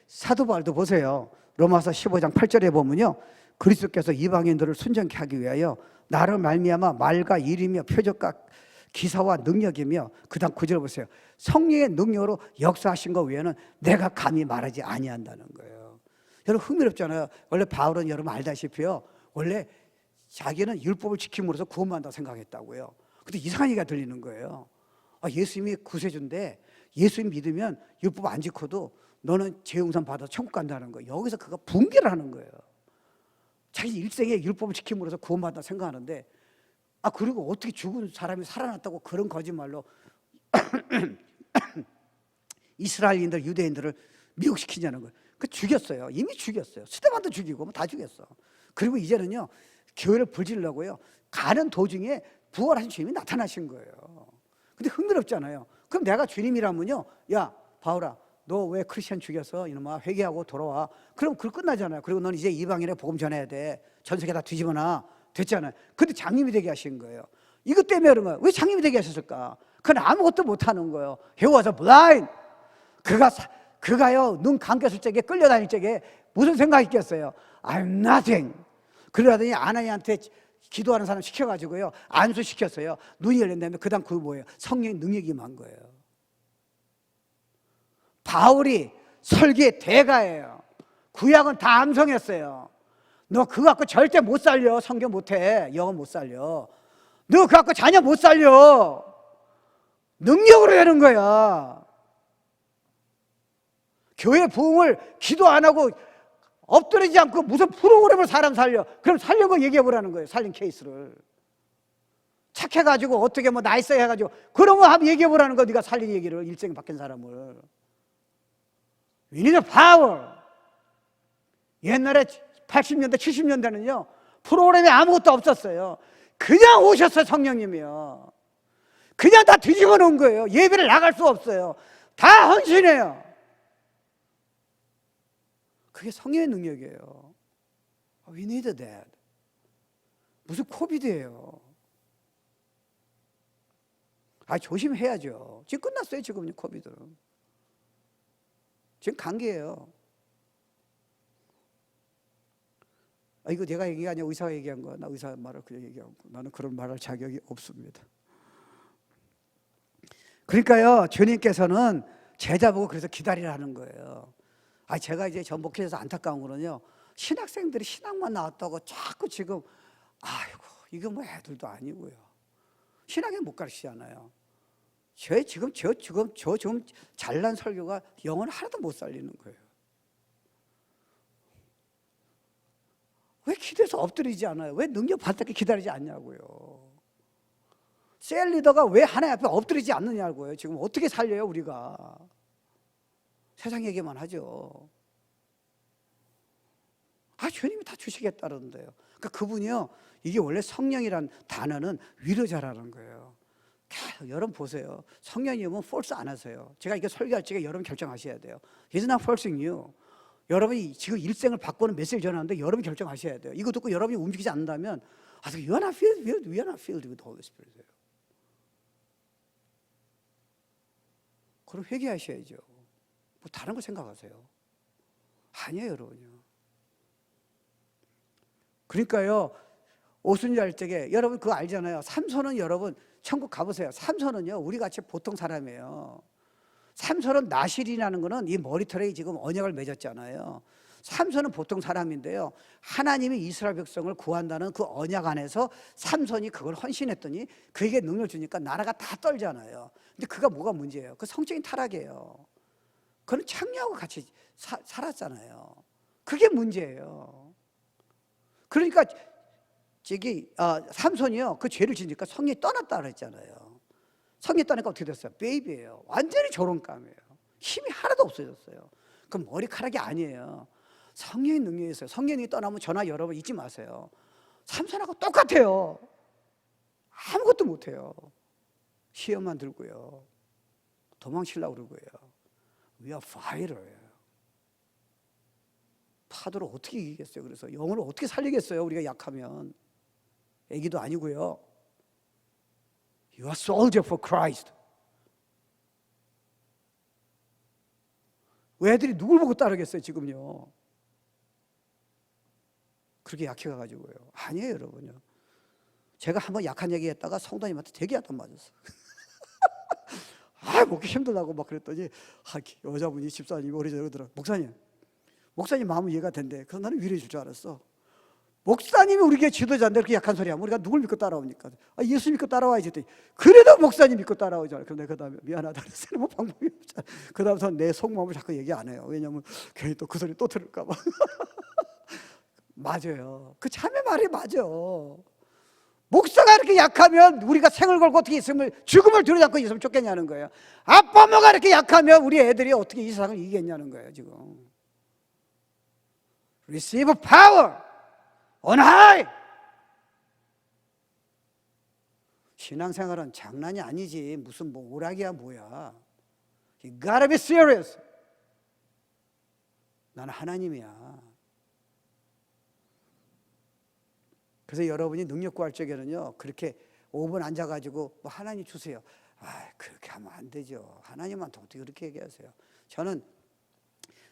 사도 바울도 보세요. 로마서 15장 8절에 보면요, 그리스도께서 이방인들을 순전케 하기 위하여 나를 말미암아 말과 일이며 표적과 기사와 능력이며, 그 다음 9절 보세요. 성령의 능력으로 역사하신 것 외에는 내가 감히 말하지 아니한다는 거예요. 여러분 흥미롭잖아요. 원래 바울은 여러분 알다시피요, 원래 자기는 율법을 지킴으로써 구원받는다고 생각했다고요. 근데 이상한 얘기가 들리는 거예요. 예수님이 구세주인데 예수님 믿으면 율법 안 지켜도 너는 죄 용서 받아 천국 간다는 거예요. 여기서 그가 붕괴를 하는 거예요. 자기 일생에 율법을 지킴으로써 구원받는다고 생각하는데, 그리고 어떻게 죽은 사람이 살아났다고 그런 거짓말로 이스라엘인들, 유대인들을 미혹시키냐는 거예요. 그 죽였어요. 이미 죽였어요. 스데반도 죽이고 뭐 다 죽였어. 그리고 이제는요, 교회를 불지르려고요, 가는 도중에 부활하신 주님이 나타나신 거예요. 근데 흥미롭잖아요. 그럼 내가 주님이라면요, 야 바울아, 너 왜 크리스천 죽였어? 이놈아, 회개하고 돌아와. 그럼 그걸 끝나잖아요. 그리고 넌 이제 이방인에 복음 전해야 돼. 전 세계 다 뒤집어놔. 됐잖아요. 근데 장님이 되게 하신 거예요. 이것 때문에 그런 거예요. 왜 장님이 되게 하셨을까? 그건 아무것도 못하는 거예요. He was blind. 그가요, 눈 감겼을 적에, 끌려다닐 적에 무슨 생각이 있겠어요? I'm nothing. 그러더니 아나니한테 기도하는 사람 시켜가지고요, 안수시켰어요. 눈이 열렸다면 그 다음 그거 뭐예요? 성령의 능력이 임한 거예요. 바울이 설교의 대가예요. 구약은 다 암송했어요. 너 그거 갖고 절대 못 살려. 성경 못해. 영어 못 살려. 너 그거 갖고 자녀 못 살려. 능력으로 되는 거야. 교회 부흥을 기도 안 하고 엎드리지 않고 무슨 프로그램을 사람 살려. 그럼 살려고 얘기해 보라는 거예요. 살린 케이스를. 착해가지고 어떻게 뭐 나이스 해가지고 그런 거 한번 얘기해 보라는 거. 네가 살린 얘기를, 일생에 바뀐 사람을. We need power. 옛날에 80년대 70년대는요 프로그램이 아무것도 없었어요. 그냥 오셨어요. 성령님이요. 그냥 다 뒤집어 놓은 거예요. 예배를 나갈 수 없어요. 다 헌신해요. 그게 성령의 능력이에요. We need that. 무슨 코비드예요. 조심해야죠. 지금 끝났어요. 지금 코비드는. 지금 감기예요. 이거 내가 얘기가 아니라 의사가 얘기한 거야. 나 의사 말을 그냥 얘기하고 나는 그런 말할 자격이 없습니다. 그러니까요, 주님께서는 제자 보고 그래서 기다리라는 거예요. 제가 이제 전 목회에서 안타까운 거는요, 신학생들이 신학만 나왔다고 자꾸 지금 아이고 이거 뭐 애들도 아니고요. 신학에 못 가르치잖아요. 저 지금 잘난 설교가 영혼 하나도 못 살리는 거예요. 왜 기도해서 엎드리지 않아요? 왜 능력 받을 때 기다리지 않냐고요. 셀 리더가 왜 하나님 앞에 엎드리지 않느냐고요. 지금 어떻게 살려요 우리가. 세상 얘기만 하죠. 주님이 다 주시겠다는데요. 그러니까 그분이요, 이게 원래 성령이란 단어는 위로자라는 거예요. 여러분 보세요. 성령이면 force 안 하세요. 제가 이거 설교할 적에 여러분 결정하셔야 돼요. He's not forcing you. 여러분이 지금 일생을 바꾸는 메시지 전하는데 여러분이 결정하셔야 돼요. 이거 듣고 여러분이 움직이지 않는다면 you are not filled with the Holy Spirit. 그럼 회개하셔야죠. 뭐 다른 거 생각하세요? 아니에요, 여러분요. 그러니까요, 오순절 적에 여러분 그거 알잖아요. 삼손은 여러분 천국 가보세요. 삼손은요, 우리 같이 보통 사람이에요. 삼손은 나실이라는 거는 이 머리털에 지금 언약을 맺었잖아요. 삼손은 보통 사람인데요, 하나님이 이스라엘 백성을 구한다는 그 언약 안에서 삼손이 그걸 헌신했더니 그에게 능력을 주니까 나라가 다 떨잖아요. 근데 그가 뭐가 문제예요? 그 성적인 타락이에요. 그는 창녀하고 같이 살았잖아요. 그게 문제예요. 그러니까 삼손이요, 그 죄를 지니까 성령이 떠났다 그랬잖아요. 성령이 떠나니까 어떻게 됐어요? 베이비예요. 완전히 조롱감이에요. 힘이 하나도 없어졌어요. 그럼 머리카락이 아니에요. 성령의 능력이 있어요. 성령이 떠나면 저나 여러분 잊지 마세요. 삼손하고 똑같아요. 아무것도 못해요. 시험만 들고요, 도망치려고 그러고요. We are fighter예요. 파도를 어떻게 이기겠어요? 그래서 영혼을 어떻게 살리겠어요? 우리가 약하면. 애기도 아니고요. You are soldier for Christ. 왜 애들이 누굴 보고 따르겠어요 지금요? 그렇게 약해가지고요. 아니에요, 여러분요. 제가 한번 약한 얘기 했다가 성도님한테 되게 약간 맞았어요. 목이 힘들다고 막 그랬더니 여자분이 집사님이 오래전에 그러더라고요. 목사님 마음은 이해가 된대. 그래서 나는 위로해 줄 줄 알았어. 목사님이 우리 교회 지도자인데 그렇게 약한 소리 하면 우리가 누굴 믿고 따라옵니까? 예수 믿고 따라와야지 했더니 그래도 목사님 믿고 따라오잖아. 그럼 내가 그 다음에 미안하다 그랬어요. 뭐 방법이 없잖아. 그 다음부터 내 속마음을 자꾸 얘기 안 해요. 왜냐하면 괜히 또 그 소리 또 들을까 봐. 맞아요. 그 자매 말이 맞아. 목사가 이렇게 약하면 우리가 생을 걸고 어떻게 있으면 죽음을 두려잡고 있으면 좋겠냐는 거예요. 아빠 엄마가 이렇게 약하면 우리 애들이 어떻게 이 세상을 이기겠냐는 거예요 지금. Receive power on high. 신앙생활은 장난이 아니지. 무슨 뭐 오락이야 뭐야. You gotta be serious. 나는 하나님이야. 그래서 여러분이 능력 구할 적에는요, 그렇게 5분 앉아가지고 뭐 하나님 주세요. 그렇게 하면 안 되죠. 하나님한테 어떻게 그렇게 얘기하세요? 저는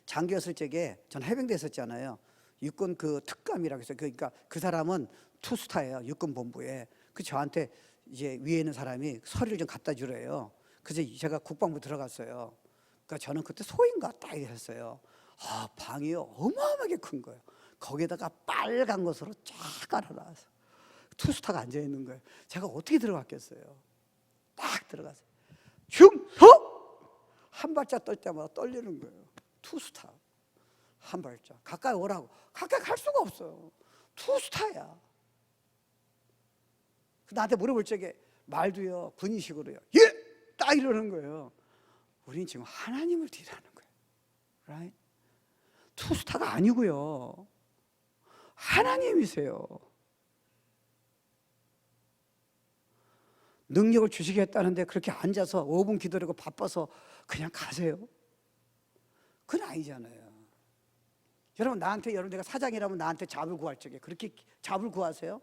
장교였을 적에 전 해병대 있었잖아요. 육군 그 특감이라고 했어요. 그러니까 그 사람은 투스타예요. 육군 본부에. 그 저한테 이제 위에 있는 사람이 서류를 좀 갖다 주래요. 그래서 제가 국방부 들어갔어요. 그러니까 저는 그때 소인가 딱 했어요. 방이 어마어마하게 큰 거예요. 거기에다가 빨간 것으로 쫙 깔아놔서 투스타가 앉아 있는 거예요. 제가 어떻게 들어갔겠어요? 딱 들어가서 중서 한 발자 떨 때마다 떨리는 거예요. 투스타 한 발자 가까이 오라고. 가까이 갈 수가 없어요. 투스타야. 나한테 물어볼 적에 말도요 군인식으로요. 예! 딱 이러는 거예요. 우린 지금 하나님을 뒤라는 거예요. right? 투스타가 아니고요. 하나님이세요. 능력을 주시겠다는데 그렇게 앉아서 5분 기다리고 바빠서 그냥 가세요? 그건 아니잖아요. 여러분 나한테 여러분 내가 사장이라면 나한테 잡을 구할 적에 그렇게 잡을 구하세요?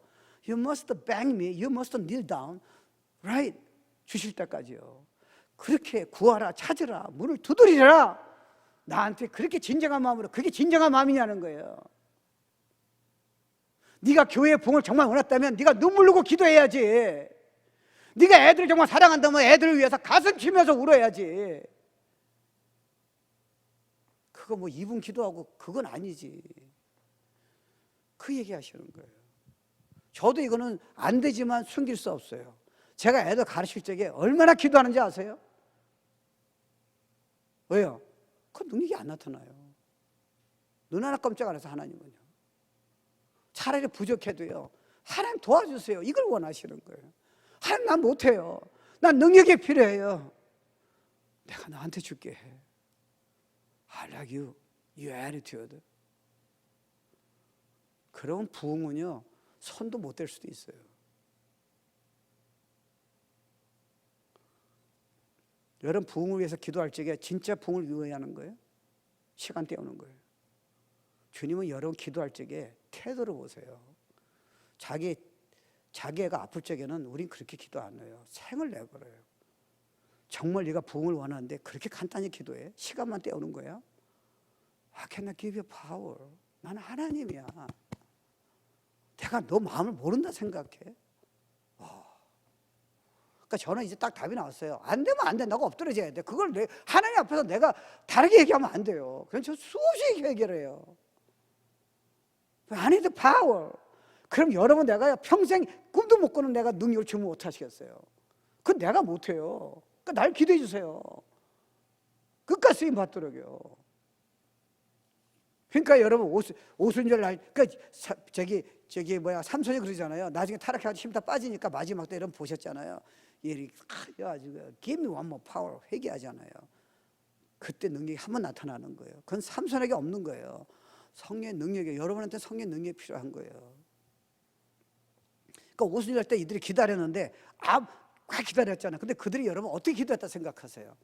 You must bang me. You must kneel down. Right? 주실 때까지요. 그렇게 구하라, 찾으라, 문을 두드리라. 나한테 그렇게 진정한 마음으로, 그게 진정한 마음이냐는 거예요. 네가 교회의 부흥을 정말 원했다면 네가 눈물 흘리고 기도해야지. 네가 애들을 정말 사랑한다면 애들을 위해서 가슴 치면서 울어야지. 그거 뭐 2분 기도하고 그건 아니지. 그 얘기 하시는 거예요. 저도 이거는 안 되지만 숨길 수 없어요. 제가 애들 가르칠 적에 얼마나 기도하는지 아세요? 왜요? 그 능력이 안 나타나요. 눈 하나 깜짝 안 해서 하나님은요. 차라리 부족해도요. 하나님 도와주세요. 이걸 원하시는 거예요. 하나님 난 못해요. 난 능력이 필요해요. 내가 너한테 줄게 해. I like you, your attitude. 그런 부흥은요, 손도 못 댈 수도 있어요. 여러분 부흥을 위해서 기도할 적에 진짜 부흥을 위해 하는 거예요? 시간 때우는 거예요. 주님은 여러분 기도할 적에 태도를 보세요. 자기 애가 아플 적에는 우린 그렇게 기도 안 해요. 생을 내버려요. 정말 네가 부흥을 원하는데 그렇게 간단히 기도해? 시간만 때우는 거야? I cannot give you power. 나는 하나님이야. 내가 너 마음을 모른다 생각해. 그러니까 저는 이제 딱 답이 나왔어요. 안 되면 안 된다고 엎드려져야 돼. 그걸 하나님 앞에서 내가 다르게 얘기하면 안 돼요. 그래서 저 수없이 해결해요. I need power. 그럼 여러분 내가 평생 꿈도 못 꾸는 내가 능력을 주면 어떡하시겠어요? 그건 내가 못해요. 그러니까 날 기도해 주세요. 끝까지 쓰임 받도록요. 그러니까 여러분 오순절 날, 그러니까 삼손이 그러잖아요. 나중에 타락해가지고 힘 다 빠지니까 마지막 때 여러분 보셨잖아요. Give me one more power 회개하잖아요. 그때 능력이 한번 나타나는 거예요. 그건 삼손에게 없는 거예요. 성령의 능력이 여러분한테 성령의 능력이 필요한 거예요. 그러니까 오순절 때 이들이 기다렸는데 꽉 기다렸잖아요. 근데 그들이 여러분 어떻게 기도했다 생각하세요?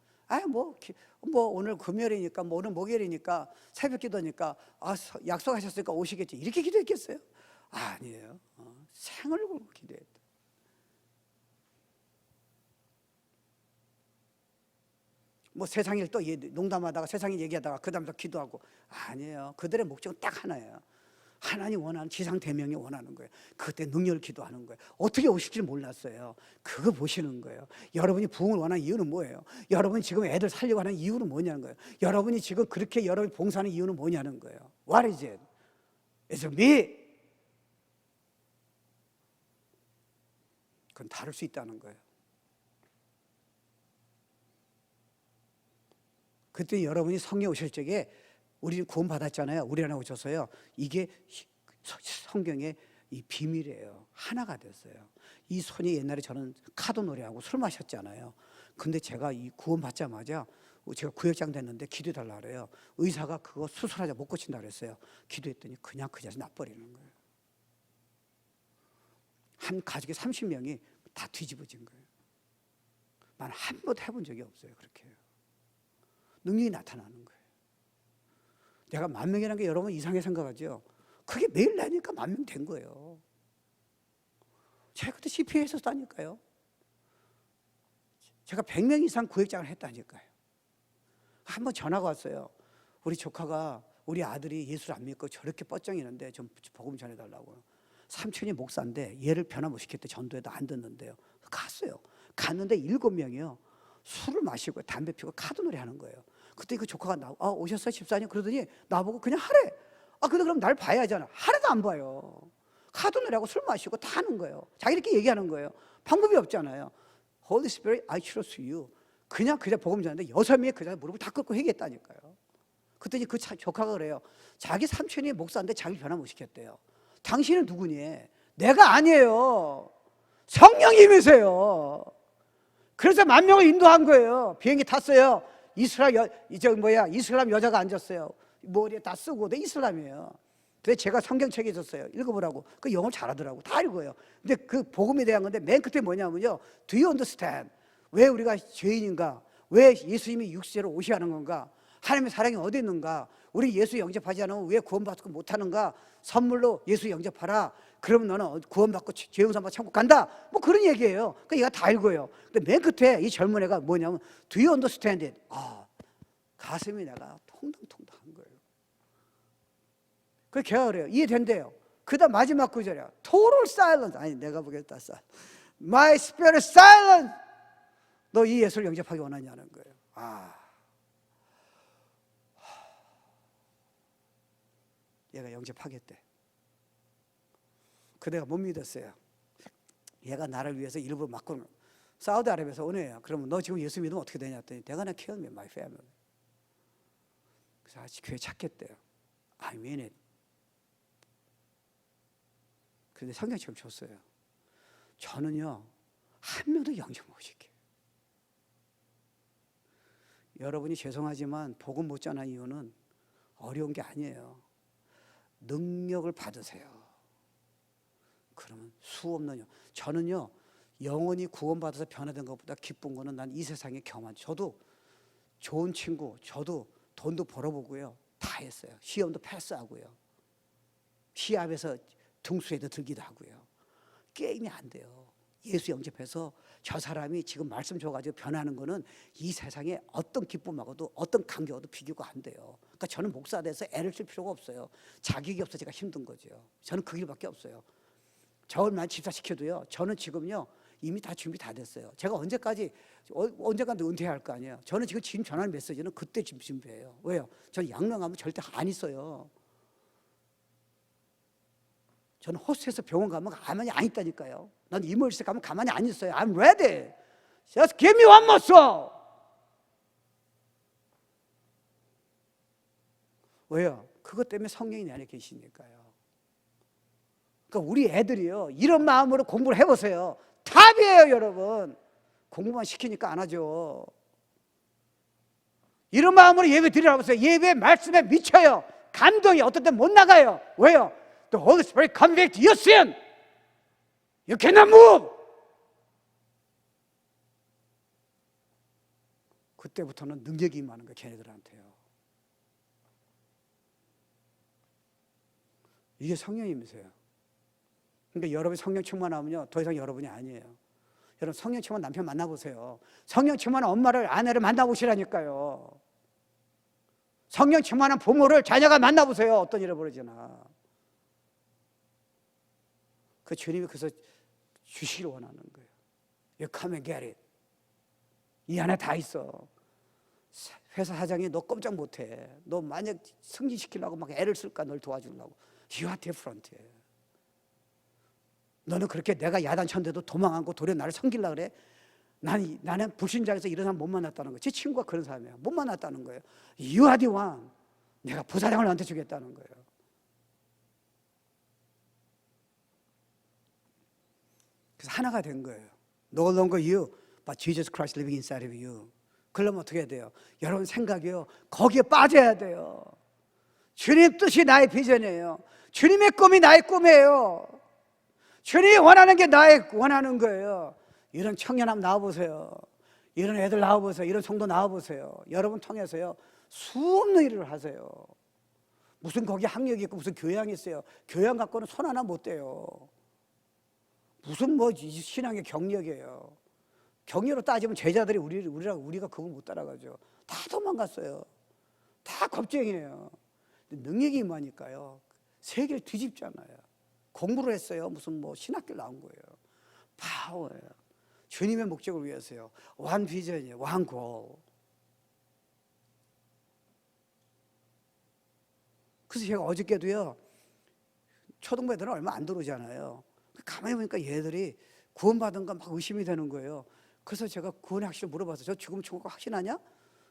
뭐 오늘 금요일이니까 뭐 오늘 목요일이니까 새벽 기도니까 약속하셨으니까 오시겠지 이렇게 기도했겠어요? 아니에요. 생을 걸고 기도했다. 뭐 세상 일 또 농담하다가 세상 일 얘기하다가 그 다음에 또 기도하고 아니에요. 그들의 목적은 딱 하나예요. 하나님 원하는 지상 대명이 원하는 거예요. 그때 능력을 기도하는 거예요. 어떻게 오실지 몰랐어요. 그거 보시는 거예요. 여러분이 부흥을 원하는 이유는 뭐예요? 여러분이 지금 애들 살려고 하는 이유는 뭐냐는 거예요. 여러분이 지금 그렇게 여러분이 봉사하는 이유는 뭐냐는 거예요. What is it? It's me. 그건 다를 수 있다는 거예요. 그때 여러분이 성령 오실 적에 우리는 구원 받았잖아요. 우리 안에 오셔서요. 이게 성경의 이 비밀이에요. 하나가 됐어요. 이 손이 옛날에 저는 카드 노래하고 술 마셨잖아요. 근데 제가 이 구원 받자마자 제가 구역장 됐는데 기도해달라 그래요. 의사가 그거 수술하자 못 고친다 그랬어요. 기도했더니 그냥 그 자리에서 놔버리는 거예요. 한 가족이 30명이 다 뒤집어진 거예요. 난 한 번도 해본 적이 없어요. 그렇게 능력이 나타나는 거예요. 내가 10,000명이라는 게 여러분 이상하게 생각하죠. 그게 매일 나니까 10,000명 된 거예요. 제가 그때 CPA 했었다니까요. 제가 100명 이상 구역장을 했다니까요. 한번 전화가 왔어요. 우리 조카가 우리 아들이 예수를 안 믿고 저렇게 뻗정이는데 좀 복음 전해달라고. 삼촌이 목사인데 얘를 변화시켰대. 전도해도 안 듣는데요. 갔어요. 갔는데 7명이요. 술을 마시고 담배 피우고 카드놀이 하는 거예요. 그때 그 조카가 오셨어요 집사님? 그러더니 나보고 그냥 하래. 근데 그럼 날 봐야잖아. 하나도 안 봐요. 카드놀이하고 술 마시고 다 하는 거예요. 자기 이렇게 얘기하는 거예요. 방법이 없잖아요. Holy Spirit, I trust you. 그냥 복음 전하는데 6명이 그 자리에 무릎을 다 꿇고 회개했다니까요. 그랬더니 그 조카가 그래요. 자기 삼촌이 목사인데 자기를 변화 못 시켰대요. 당신은 누구니? 내가 아니에요. 성령님이세요. 그래서 10,000명을 인도한 거예요. 비행기 탔어요. 이슬람 여자가 앉았어요. 머리에 다 쓰고, 내 이슬람이에요. 그래서 제가 성경책에 있었어요. 읽어보라고. 그 영어를 잘하더라고. 다 읽어요. 근데 그 복음에 대한 건데 맨 끝에 뭐냐면요. Do you understand? 왜 우리가 죄인인가? 왜 예수님이 육체로 오셔야 하는 건가? 하나님의 사랑이 어디 있는가? 우리 예수 영접하지 않으면 왜 구원받고 못하는가? 선물로 예수 영접하라. 그러면 너는 구원받고 죄용산 받고 천국 간다. 뭐 그런 얘기예요. 그러니까 얘가 다 읽어요. 근데 맨 끝에 이 젊은 애가 뭐냐면 Do you understand it? 가슴이 내가 통당통당한 거예요. 그래서 걔가 그래요. 이해된대요. 그 다음 마지막 구절이야. Total silence. 아니 내가 보겠다. My spirit silence. 너 이 예수를 영접하기 원하냐는 거예요. 얘가 영접하겠대. 그 내가 못 믿었어요. 얘가 나를 위해서 일부러 막고 사우디아라비아에서 오네요. 그러면 너 지금 예수 믿으면 어떻게 되냐 했더니 They're gonna kill me, my family. 그래서 아직 교회 찾겠대요. I mean it. 근데 성경책을 줬어요. 저는요 한 명도 영접 못 시켜요. 여러분이 죄송하지만 복음 못 전한 이유는 어려운 게 아니에요. 능력을 받으세요. 그러면 수없는 저는요 영원히 구원받아서 변화된 것보다 기쁜 거는 난 이 세상에 경험. 저도 좋은 친구, 저도 돈도 벌어보고요 다 했어요. 시험도 패스하고요, 시합에서 등수에도 들기도 하고요. 게임이 안 돼요. 예수 영접해서 저 사람이 지금 말씀 줘가지고 변하는 거는 이 세상에 어떤 기쁨하고도 어떤 감격하고도 비교가 안 돼요. 그러니까 저는 목사 돼서 애를 쓸 필요가 없어요. 자격이 없어 제가 힘든 거죠. 저는 그 길밖에 없어요. 저울만 집사시켜도요 저는 지금요 이미 다 준비 다 됐어요. 제가 언제까지 은퇴해야 할 거 아니에요. 저는 지금 전하는 메시지는 그때 준비해요. 왜요? 저는 양릉하면 절대 안 있어요. 저는 호스에서 병원 가면 가만히 안 있다니까요. 난 이머지스 가면 가만히 안 있어요. I'm ready. Just give me one more soul. 왜요? 그것 때문에 성령이 내 안에 계시니까요. 그러니까 우리 애들이요 이런 마음으로 공부를 해보세요. 답이에요 여러분. 공부만 시키니까 안 하죠. 이런 마음으로 예배 드리라고 보세요. 예배 말씀에 미쳐요. 감동이 어떤 때 못 나가요. 왜요? The Holy Spirit convict your sin. You cannot move. 그때부터는 능력이 임하는 거예요. 걔네들한테요. 이게 성령님이세요. 그러니까 여러분이 성령 충만하면요 더 이상 여러분이 아니에요. 여러분 성령 충만 남편 만나보세요. 성령 충만한 엄마를 아내를 만나보시라니까요. 성령 충만한 부모를 자녀가 만나보세요. 어떤 일을 벌어지나. 그 주님이 그래서 주시기를 원하는 거예요. You come and get it. 이 안에 다 있어. 회사 사장이 너 꼼짝 못해. 너 만약 승진시키려고 막 애를 쓸까 널 도와주려고. You are different. 너는 그렇게 내가 야단쳤는데도 도망 안고 도리어 나를 섬기려고 그래? 나는 불신자에서 이런 사람 못 만났다는 거예요. 제 친구가 그런 사람이에요. 못 만났다는 거예요. You are the one. 내가 부사장을 너한테 주겠다는 거예요. 그래서 하나가 된 거예요. No longer you, but Jesus Christ living inside of you. 그러면 어떻게 해야 돼요? 여러분 생각이요 거기에 빠져야 돼요. 주님 뜻이 나의 비전이에요. 주님의 꿈이 나의 꿈이에요. 주님이 원하는 게 나의 원하는 거예요. 이런 청년 한번 나와보세요. 이런 애들 나와보세요. 이런 성도 나와보세요. 여러분 통해서요 수없는 일을 하세요. 무슨 거기 학력이 있고 무슨 교양이 있어요. 교양 갖고는 손 하나 못 대요. 무슨 뭐 신앙의 경력이에요. 경력으로 따지면 제자들이 우리가 그걸 못 따라가죠. 다 도망갔어요. 다 겁쟁이에요. 능력이 임하니까요 세계를 뒤집잖아요. 공부를 했어요. 무슨 뭐 신학교 나온 거예요. 파워예요. 주님의 목적을 위해서요. one vision이에요. one goal. 그래서 제가 어저께도요 초등부 애들은 얼마 안 들어오잖아요. 가만히 보니까 얘들이 구원받은가 막 의심이 되는 거예요. 그래서 제가 구원의 확신을 물어봤어요. 저 죽으면 천국 확신하냐?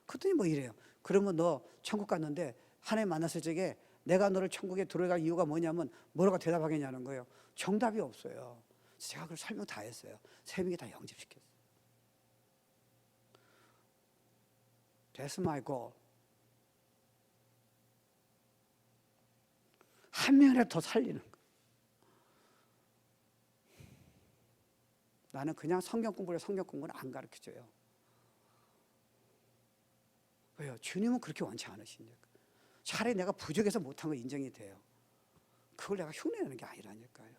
그랬더니 뭐 이래요. 그러면 너 천국 갔는데 하나님 만났을 적에 내가 너를 천국에 들어갈 이유가 뭐냐면 뭐라고 대답하겠냐는 거예요. 정답이 없어요. 제가 그걸 설명 다 했어요. 세 명이 다 영접시켰어요. That's my goal. 한 명이라도 더 살리는 거. 나는 그냥 성경 공부를 안 가르쳐줘요. 왜요? 주님은 그렇게 원치 않으시니까. 차라리 내가 부족해서 못한 거 인정이 돼요. 그걸 내가 흉내내는 게 아니라니까요.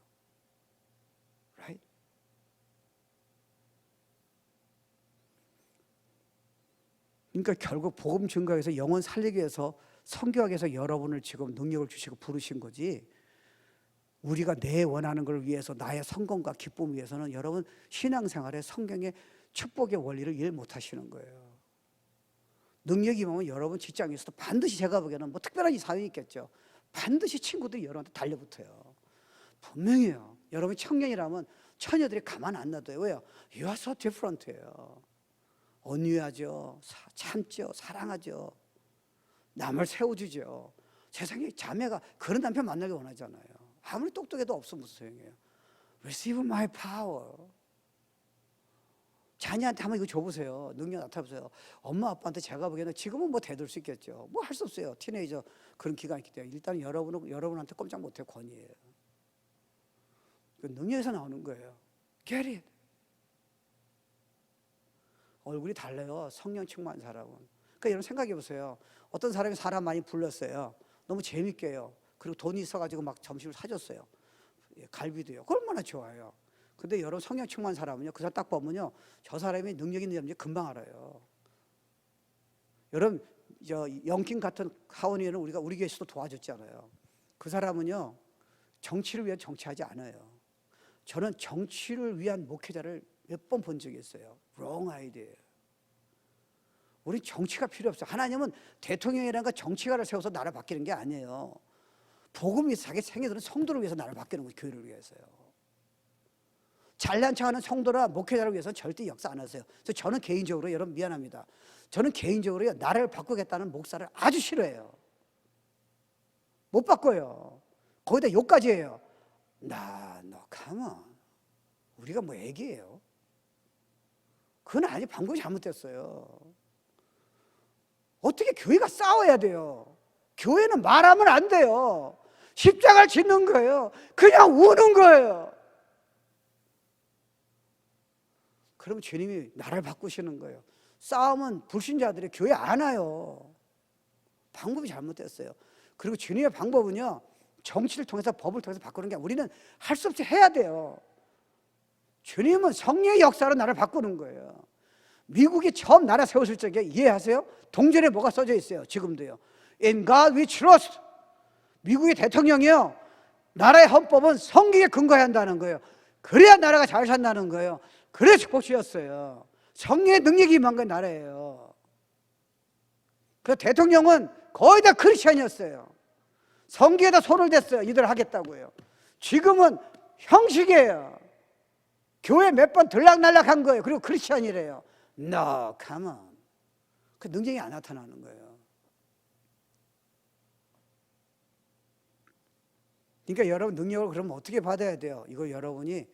Right? 그러니까 결국 복음 증거에서 영혼 살리기 위해서 선교하기 위해서 여러분을 지금 능력을 주시고 부르신 거지, 우리가 내 원하는 걸 위해서 나의 성공과 기쁨을 위해서는 여러분 신앙생활에 성경의 축복의 원리를 이해 못하시는 거예요. 능력이 임하면 여러분 직장에서도 반드시, 제가 보기에는 뭐 특별한 사연이 있겠죠, 반드시 친구들이 여러분한테 달려붙어요. 분명해요. 여러분 청년이라면 처녀들이 가만 안 놔둬요. 왜요? You are so different예요. 온유하죠, 참죠, 사랑하죠, 남을 세워주죠. 세상에 자매가 그런 남편 만나기 원하잖아요. 아무리 똑똑해도 없으면 무슨 소용이에요. Receive my power. 자녀한테 한번 이거 줘보세요. 능력 나타보세요. 엄마 아빠한테 제가 보기에는 지금은 뭐 대들 수 있겠죠. 뭐 할 수 없어요. 티네이저 그런 기간이 있기 때문에 일단 여러분한테 꼼짝 못해요. 권위예요. 그 능력에서 나오는 거예요. Get it. 얼굴이 달라요. 성령 충만한 사람은. 그러니까 여러분 생각해 보세요. 어떤 사람이 사람 많이 불렀어요. 너무 재밌게 해요. 그리고 돈이 있어가지고 막 점심을 사줬어요. 갈비도요. 그 얼마나 좋아요. 근데 여러분 성령 충만한 사람은요, 그 사람 딱 보면요, 저 사람이 능력 있는 사람인지 금방 알아요. 여러분 저 영킹 같은 하원의원은 우리 교회에서도 도와줬잖아요. 그 사람은요 정치를 위해 정치하지 않아요. 저는 정치를 위한 목회자를 몇 번 본 적이 있어요. wrong idea. 우리 정치가 필요 없어요. 하나님은 대통령이라는 거 정치가를 세워서 나라 바뀌는 게 아니에요. 복음이 자기 생애들은 성도를 위해서 나라 바뀌는 거예요. 교회를 위해서요. 잘난 척하는 성도나 목회자를 위해서는 절대 역사 안 하세요. 그래서 저는 개인적으로, 여러분 미안합니다, 저는 개인적으로 나라를 바꾸겠다는 목사를 아주 싫어해요. 못 바꿔요. 거기다 욕까지 해요. 너 가만, 우리가 뭐 애기예요? 그건 아니, 방법이 잘못됐어요. 어떻게 교회가 싸워야 돼요? 교회는 말하면 안 돼요. 십자가를 짓는 거예요. 그냥 우는 거예요. 그러면 주님이 나라를 바꾸시는 거예요. 싸움은 불신자들이 교회 안 와요. 방법이 잘못됐어요. 그리고 주님의 방법은요, 정치를 통해서 법을 통해서 바꾸는 게 아니라 우리는 할 수 없이 해야 돼요. 주님은 성령의 역사로 나라를 바꾸는 거예요. 미국이 처음 나라 세웠을 적에 이해하세요? 동전에 뭐가 써져 있어요? 지금도요. In God we trust. 미국의 대통령이요, 나라의 헌법은 성경에 근거해야 한다는 거예요. 그래야 나라가 잘 산다는 거예요. 그래서 축복주였어요. 성령의 능력이 임한 건 나라예요. 그 대통령은 거의 다 크리스천이었어요. 성경에다 손을 댔어요. 이들 하겠다고요. 지금은 형식이에요. 교회 몇 번 들락날락한 거예요. 그리고 크리스천이래요. No, come on. 그 능력이 안 나타나는 거예요. 그러니까 여러분 능력을 그러면 어떻게 받아야 돼요? 이거 여러분이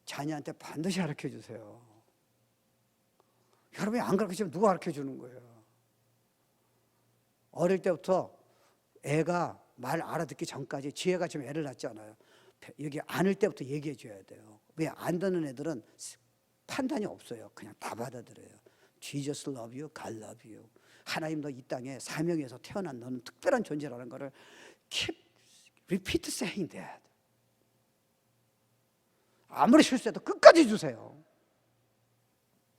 자녀한테 반드시 가르쳐 주세요. 여러분이 안 가르치면 누가 가르쳐 주는 거예요? 어릴 때부터 애가 말 알아듣기 전까지, 지혜가 지금 애를 낳잖아요. 여기 안을 때부터 얘기해 줘야 돼요. 왜? 안 듣는 애들은 판단이 없어요. 그냥 다 받아들여요. Jesus love you, God love you. 하나님 너 이 땅에 사명에서 태어난 너는 특별한 존재라는 거를 keep repeat saying that. 아무리 실수해도 끝까지 주세요.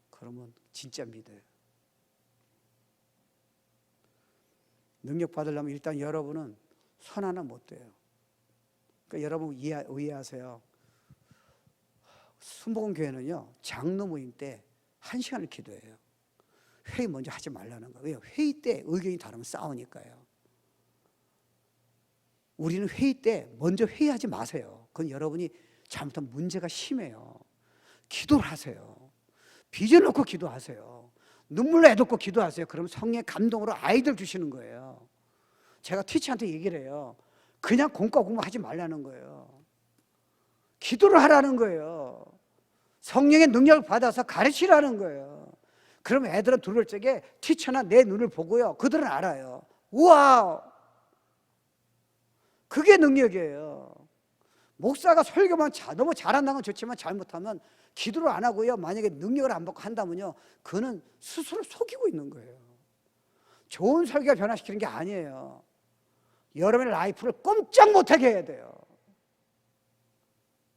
그러면 진짜 믿어요. 능력 받으려면 일단 여러분은 손 하나 못 대요. 그러니까 여러분 이해하세요. 순복음교회는요, 장로 모임 때 1시간을 기도해요. 회의 먼저 하지 말라는 거예요. 왜요? 회의 때 의견이 다르면 싸우니까요. 우리는 회의 때 먼저 회의하지 마세요. 그건 여러분이 잘못하면 문제가 심해요. 기도를 하세요. 비전 놓고 기도하세요. 눈물 내놓고 기도하세요. 그러면 성령의 감동으로 아이들 주시는 거예요. 제가 티처한테 얘기를 해요. 그냥 공과 공부하지 말라는 거예요. 기도를 하라는 거예요. 성령의 능력을 받아서 가르치라는 거예요. 그러면 애들은 들을 적에 티처나 내 눈을 보고요, 그들은 알아요. 우와, 그게 능력이에요. 목사가 설교만 너무 잘한다는 건 좋지만 잘못하면 기도를 안 하고요, 만약에 능력을 안 받고 한다면요, 그는 스스로 속이고 있는 거예요. 좋은 설교가 변화시키는 게 아니에요. 여러분의 라이프를 꼼짝 못하게 해야 돼요.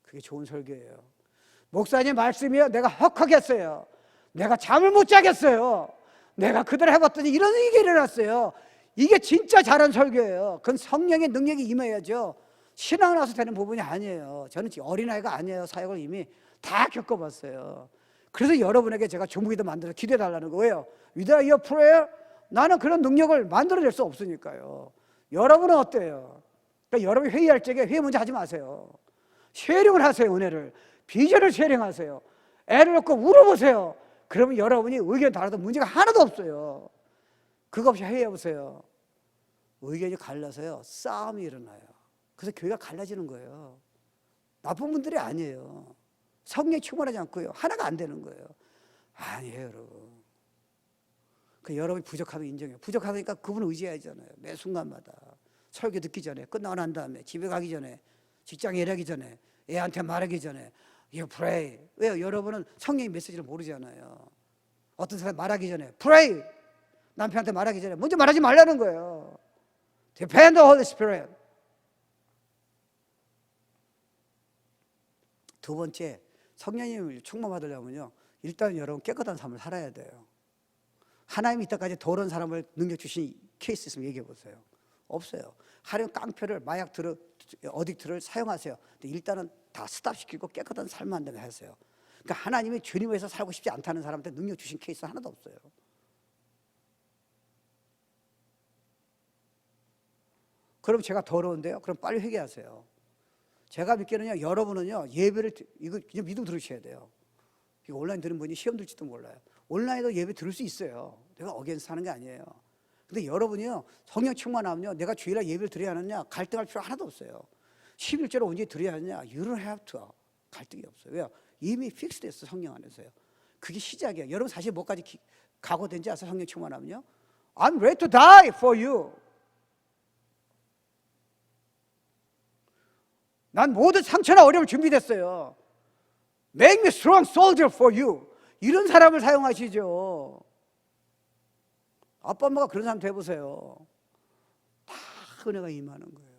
그게 좋은 설교예요. 목사님 말씀이요, 내가 헉헉했어요. 내가 잠을 못 자겠어요. 내가 그대로 해봤더니 이런 일이 일어났어요. 이게 진짜 잘한 설교예요. 그건 성령의 능력이 임해야죠. 신앙을 나서 되는 부분이 아니에요. 저는 어린아이가 아니에요. 사역을 이미 다 겪어봤어요. 그래서 여러분에게 제가 조무기도 만들어서 기도해달라는 거예요. Without your prayer, 나는 그런 능력을 만들어낼 수 없으니까요. 여러분은 어때요? 그러니까 여러분이 회의할 적에 회의 먼저 하지 마세요. 쉐어링을 하세요. 은혜를, 비전을 쉐어링하세요. 애를 놓고 물어보세요. 그러면 여러분이 의견 달라도 문제가 하나도 없어요. 그거 없이 회의해보세요. 의견이 갈라서요, 싸움이 일어나요. 그래서 교회가 갈라지는 거예요. 나쁜 분들이 아니에요. 성령이 충만하지 않고요, 하나가 안 되는 거예요. 아니에요, 여러분. 그 여러분이 부족하면 인정해요. 부족하니까 그분을 의지해야잖아요. 매 순간마다 설교 듣기 전에, 끝나고 난 다음에, 집에 가기 전에, 직장에 일하기 전에, 애한테 말하기 전에 You pray. 왜요? 여러분은 성령의 메시지를 모르잖아요. 어떤 사람 말하기 전에 Pray. 남편한테 말하기 전에 먼저 말하지 말라는 거예요. Depend on Holy Spirit. 두 번째, 성령님을 충만받으려면요, 일단 여러분 깨끗한 삶을 살아야 돼요. 하나님이 이때까지 더러운 사람을 능력 주신 케이스 있으면 얘기해 보세요. 없어요. 하나님 깡패를, 마약들을, 어딕트를 사용하세요. 근데 일단은 다 스탑시키고 깨끗한 삶 만들게 하세요. 그러니까 하나님이 주님 위해서 살고 싶지 않다는 사람한테 능력 주신 케이스 하나도 없어요. 그럼 제가 더러운데요? 그럼 빨리 회개하세요. 제가 믿기는요, 여러분은요, 예배를, 이거 그냥 믿음 들으셔야 돼요. 이거 온라인 들은 분이 시험 들지도 몰라요. 온라인도 예배 들을 수 있어요. 내가 어게인스트 하는 게 아니에요. 근데 여러분이요, 성령 충만하면요, 내가 주일날 예배를 드려야 하느냐, 갈등할 필요 하나도 없어요. 11조를 언제 드려야 하느냐, you don't have to. 갈등이 없어요. 왜요? 이미 픽스됐어, 성령 안에서요. 그게 시작이에요. 여러분 사실 뭐까지 각오된지 아세요? 성령 충만하면요, I'm ready to die for you. 난 모든 상처나 어려움을 준비됐어요. Make me strong soldier for you. 이런 사람을 사용하시죠. 아빠 엄마가 그런 사람 돼보세요. 다 은혜가 임하는 거예요.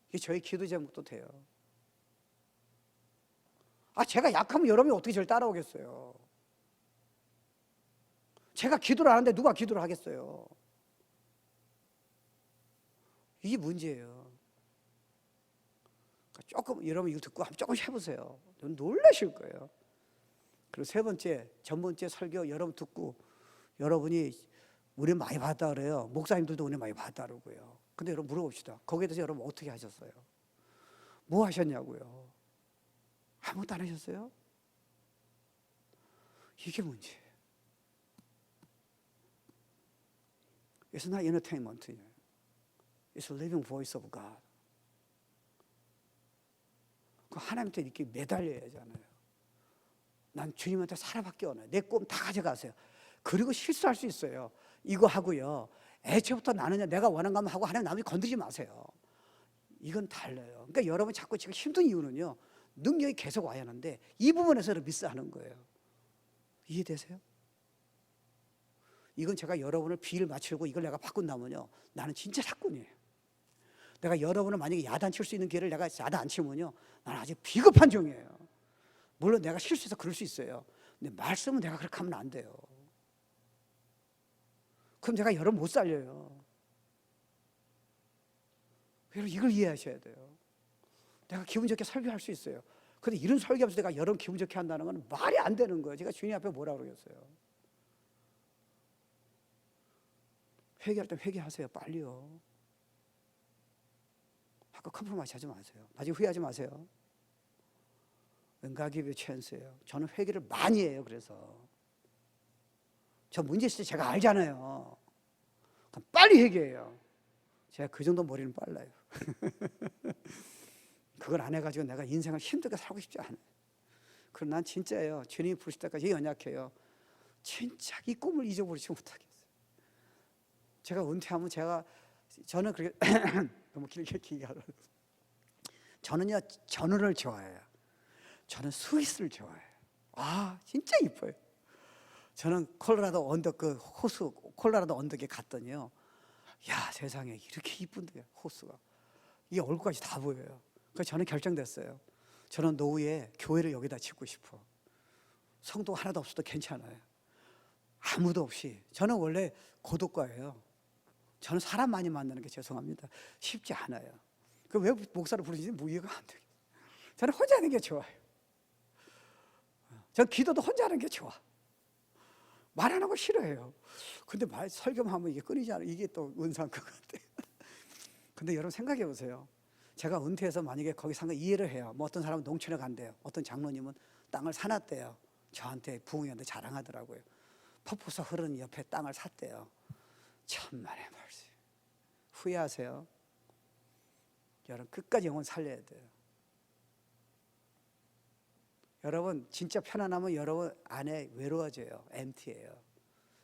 이게 저희 기도 제목도 돼요. 제가 약하면 여러분이 어떻게 저를 따라오겠어요? 제가 기도를 안 하는데 누가 기도를 하겠어요? 이게 문제예요. 조금 여러분 이거 듣고 한번 조금 해보세요. 놀라실 거예요. 그리고 세 번째, 전번째 설교 여러분 듣고 여러분이 우리 많이 받았다 그래요. 목사님들도 은혜 많이 받았다 그러고요. 근데 여러분 물어봅시다. 거기에 대해서 여러분 어떻게 하셨어요? 뭐 하셨냐고요? 아무것도 안 하셨어요? 이게 문제예요. It's not entertainment. It's a living voice of God. 하나님한테 이렇게 매달려야 하잖아요. 난 주님한테 살아밖에 원해요. 내 꿈 다 가져가세요. 그리고 실수할 수 있어요. 이거 하고요, 애초부터 나는 내가 원한 것만 하고 하나님 남이 건드리지 마세요. 이건 달라요. 그러니까 여러분 자꾸 지금 힘든 이유는요, 능력이 계속 와야 하는데 이 부분에서 미스하는 거예요. 이해되세요? 이건 제가 여러분을 비를 맞추고 이걸 내가 바꾼다면요, 나는 진짜 사꾼이에요. 내가 여러분을 만약에 야단칠 수 있는 기회를 내가 야단 안 치면요, 나는 아주 비겁한 종이에요. 물론 내가 실수해서 그럴 수 있어요. 근데 말씀은 내가 그렇게 하면 안 돼요. 그럼 제가 여러분 못 살려요. 여러분 이걸 이해하셔야 돼요. 내가 기분 좋게 설교할 수 있어요. 근데 이런 설교하면서 내가 여러분 기분 좋게 한다는 건 말이 안 되는 거예요. 제가 주님 앞에 뭐라 그러겠어요. 회개할 때 회개하세요. 빨리요. 아까 컴프로마이즈 하지 마세요. 나중에 후회하지 마세요. 은가기의 찬스예요. 저는 회개를 많이 해요. 그래서 저 문제 있을 때 제가 알잖아요. 그럼 빨리 회개해요. 제가 그 정도 머리는 빨라요. 그걸 안 해가지고 내가 인생을 힘들게 살고 싶지 않아요. 그럼 난 진짜예요. 주님이 부르실 때까지 연약해요. 진짜 이 꿈을 잊어버리지 못하겠어요. 제가 은퇴하면 저는 그렇게 너무 길게 하려고. 저는요, 전원을 좋아해요. 저는 스위스를 좋아해요. 진짜 이뻐요. 저는 콜로라도 언덕 그 호수 콜로라도 언덕에 갔더니요. 야, 세상에 이렇게 이쁜데 호수가 이게 얼굴까지 다 보여요. 그래서 저는 결정됐어요. 저는 노후에 교회를 여기다 짓고 싶어. 성도 하나도 없어도 괜찮아요. 아무도 없이. 저는 원래 고독과예요. 저는 사람 많이 만나는 게 죄송합니다. 쉽지 않아요. 그 왜 목사를 부르는지 이해가 안 돼요. 저는 혼자 하는 게 좋아요. 전 기도도 혼자 하는 게 좋아. 말하는 거 싫어해요. 근데 설교만 하면 이게 끊이지 않아요. 이게 또 은사인 것 같아요. 근데 여러분 생각해 보세요. 제가 은퇴해서 만약에 거기 산 거 이해를 해요. 뭐 어떤 사람은 농촌에 간대요. 어떤 장로님은 땅을 사놨대요. 저한테 부흥회한테 자랑하더라고요. 퍼포서 흐르는 옆에 땅을 샀대요. 천만의 말씀. 후회하세요. 여러분 끝까지 영혼 살려야 돼요. 여러분 진짜 편안하면 여러분 안에 외로워져요. empty예요.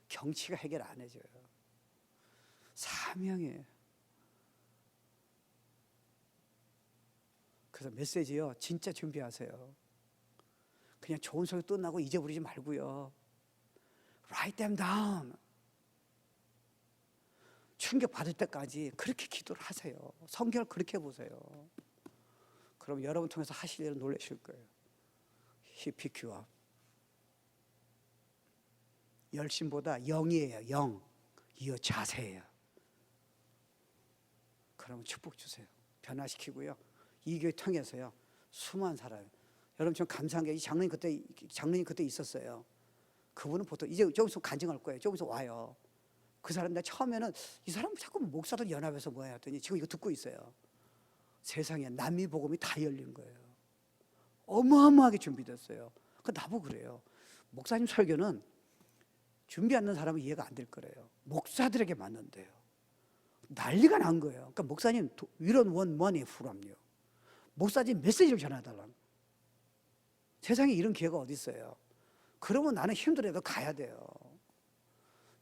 경치가 해결 안 해줘요. 사명이에요. 그래서 메시지요 진짜 준비하세요. 그냥 좋은 소리 끝나고 잊어버리지 말고요. Write them down. 충격 받을 때까지 그렇게 기도를 하세요. 성경을 그렇게 보세요. 그럼 여러분 통해서 하실 일은 놀라실 거예요. He pick you up. 열심보다 영이에요. 영. 이어 자세예요. 그러면 축복 주세요. 변화시키고요. 이 교회 통해서요. 수많은 사람. 여러분 좀 감사한 게 이 장로님 그때 있었어요. 그분은 보통 이제 조금 있으면 간증할 거예요. 조금 있으면 와요. 그 사람 내가 처음에는 이 사람 자꾸 목사들 연합해서 뭐야 했더니 지금 이거 듣고 있어요. 세상에 남미 복음이 다 열린 거예요. 어마어마하게 준비됐어요. 그 나보고 그래요. 목사님 설교는 준비 않는 사람은 이해가 안 될 거래요. 목사들에게 맞는데요. 난리가 난 거예요. 그러니까 목사님 we don't want money from you. 목사님 메시지를 전해달라는. 세상에 이런 기회가 어디 있어요. 그러면 나는 힘들어도 가야 돼요.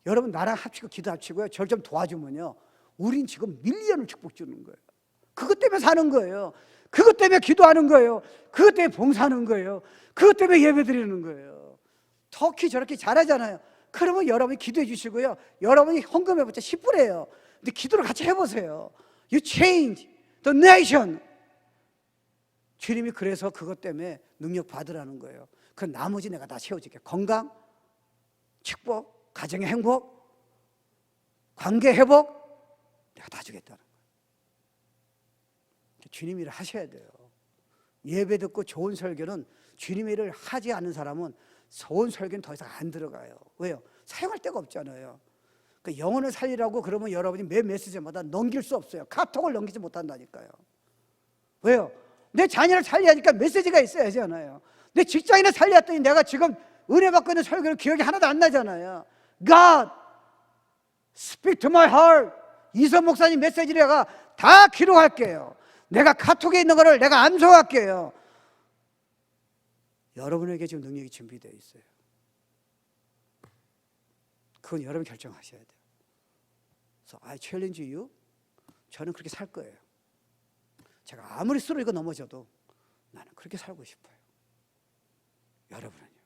여러분 나랑 합치고 기도 합치고요. 저를 좀 도와주면요. 우린 지금 밀리언을 축복 주는 거예요. 그것 때문에 사는 거예요. 그것 때문에 기도하는 거예요. 그것 때문에 봉사하는 거예요. 그것 때문에 예배 드리는 거예요. 터키 저렇게 잘하잖아요. 그러면 여러분이 기도해 주시고요. 여러분이 헌금해봤자 10불이에요. 근데 기도를 같이 해보세요. You change the nation. 주님이 그래서 그것 때문에 능력 받으라는 거예요. 그 나머지 내가 다 채워줄게. 건강, 축복, 가정의 행복, 관계 회복 내가 다 주겠다는 거예요. 주님 일을 하셔야 돼요. 예배 듣고 좋은 설교는 주님 일을 하지 않는 사람은 좋은 설교는 더 이상 안 들어가요. 왜요? 사용할 데가 없잖아요. 그 영혼을 살리라고 그러면 여러분이 매 메시지마다 넘길 수 없어요. 카톡을 넘기지 못한다니까요. 왜요? 내 자녀를 살려야니까 메시지가 있어야 하잖아요. 내 직장인을 살렸더니 내가 지금 은혜 받고 있는 설교는 기억이 하나도 안 나잖아요. God, speak to my heart. 이선 목사님 메시지를 내가 다 기록할게요. 내가 카톡에 있는 거를 내가 암송할게요. 여러분에게 지금 능력이 준비되어 있어요. 그건 여러분 결정하셔야 돼요. So I challenge you. 저는 그렇게 살 거예요. 제가 아무리 쓰러지고 넘어져도 나는 그렇게 살고 싶어요. 여러분은요?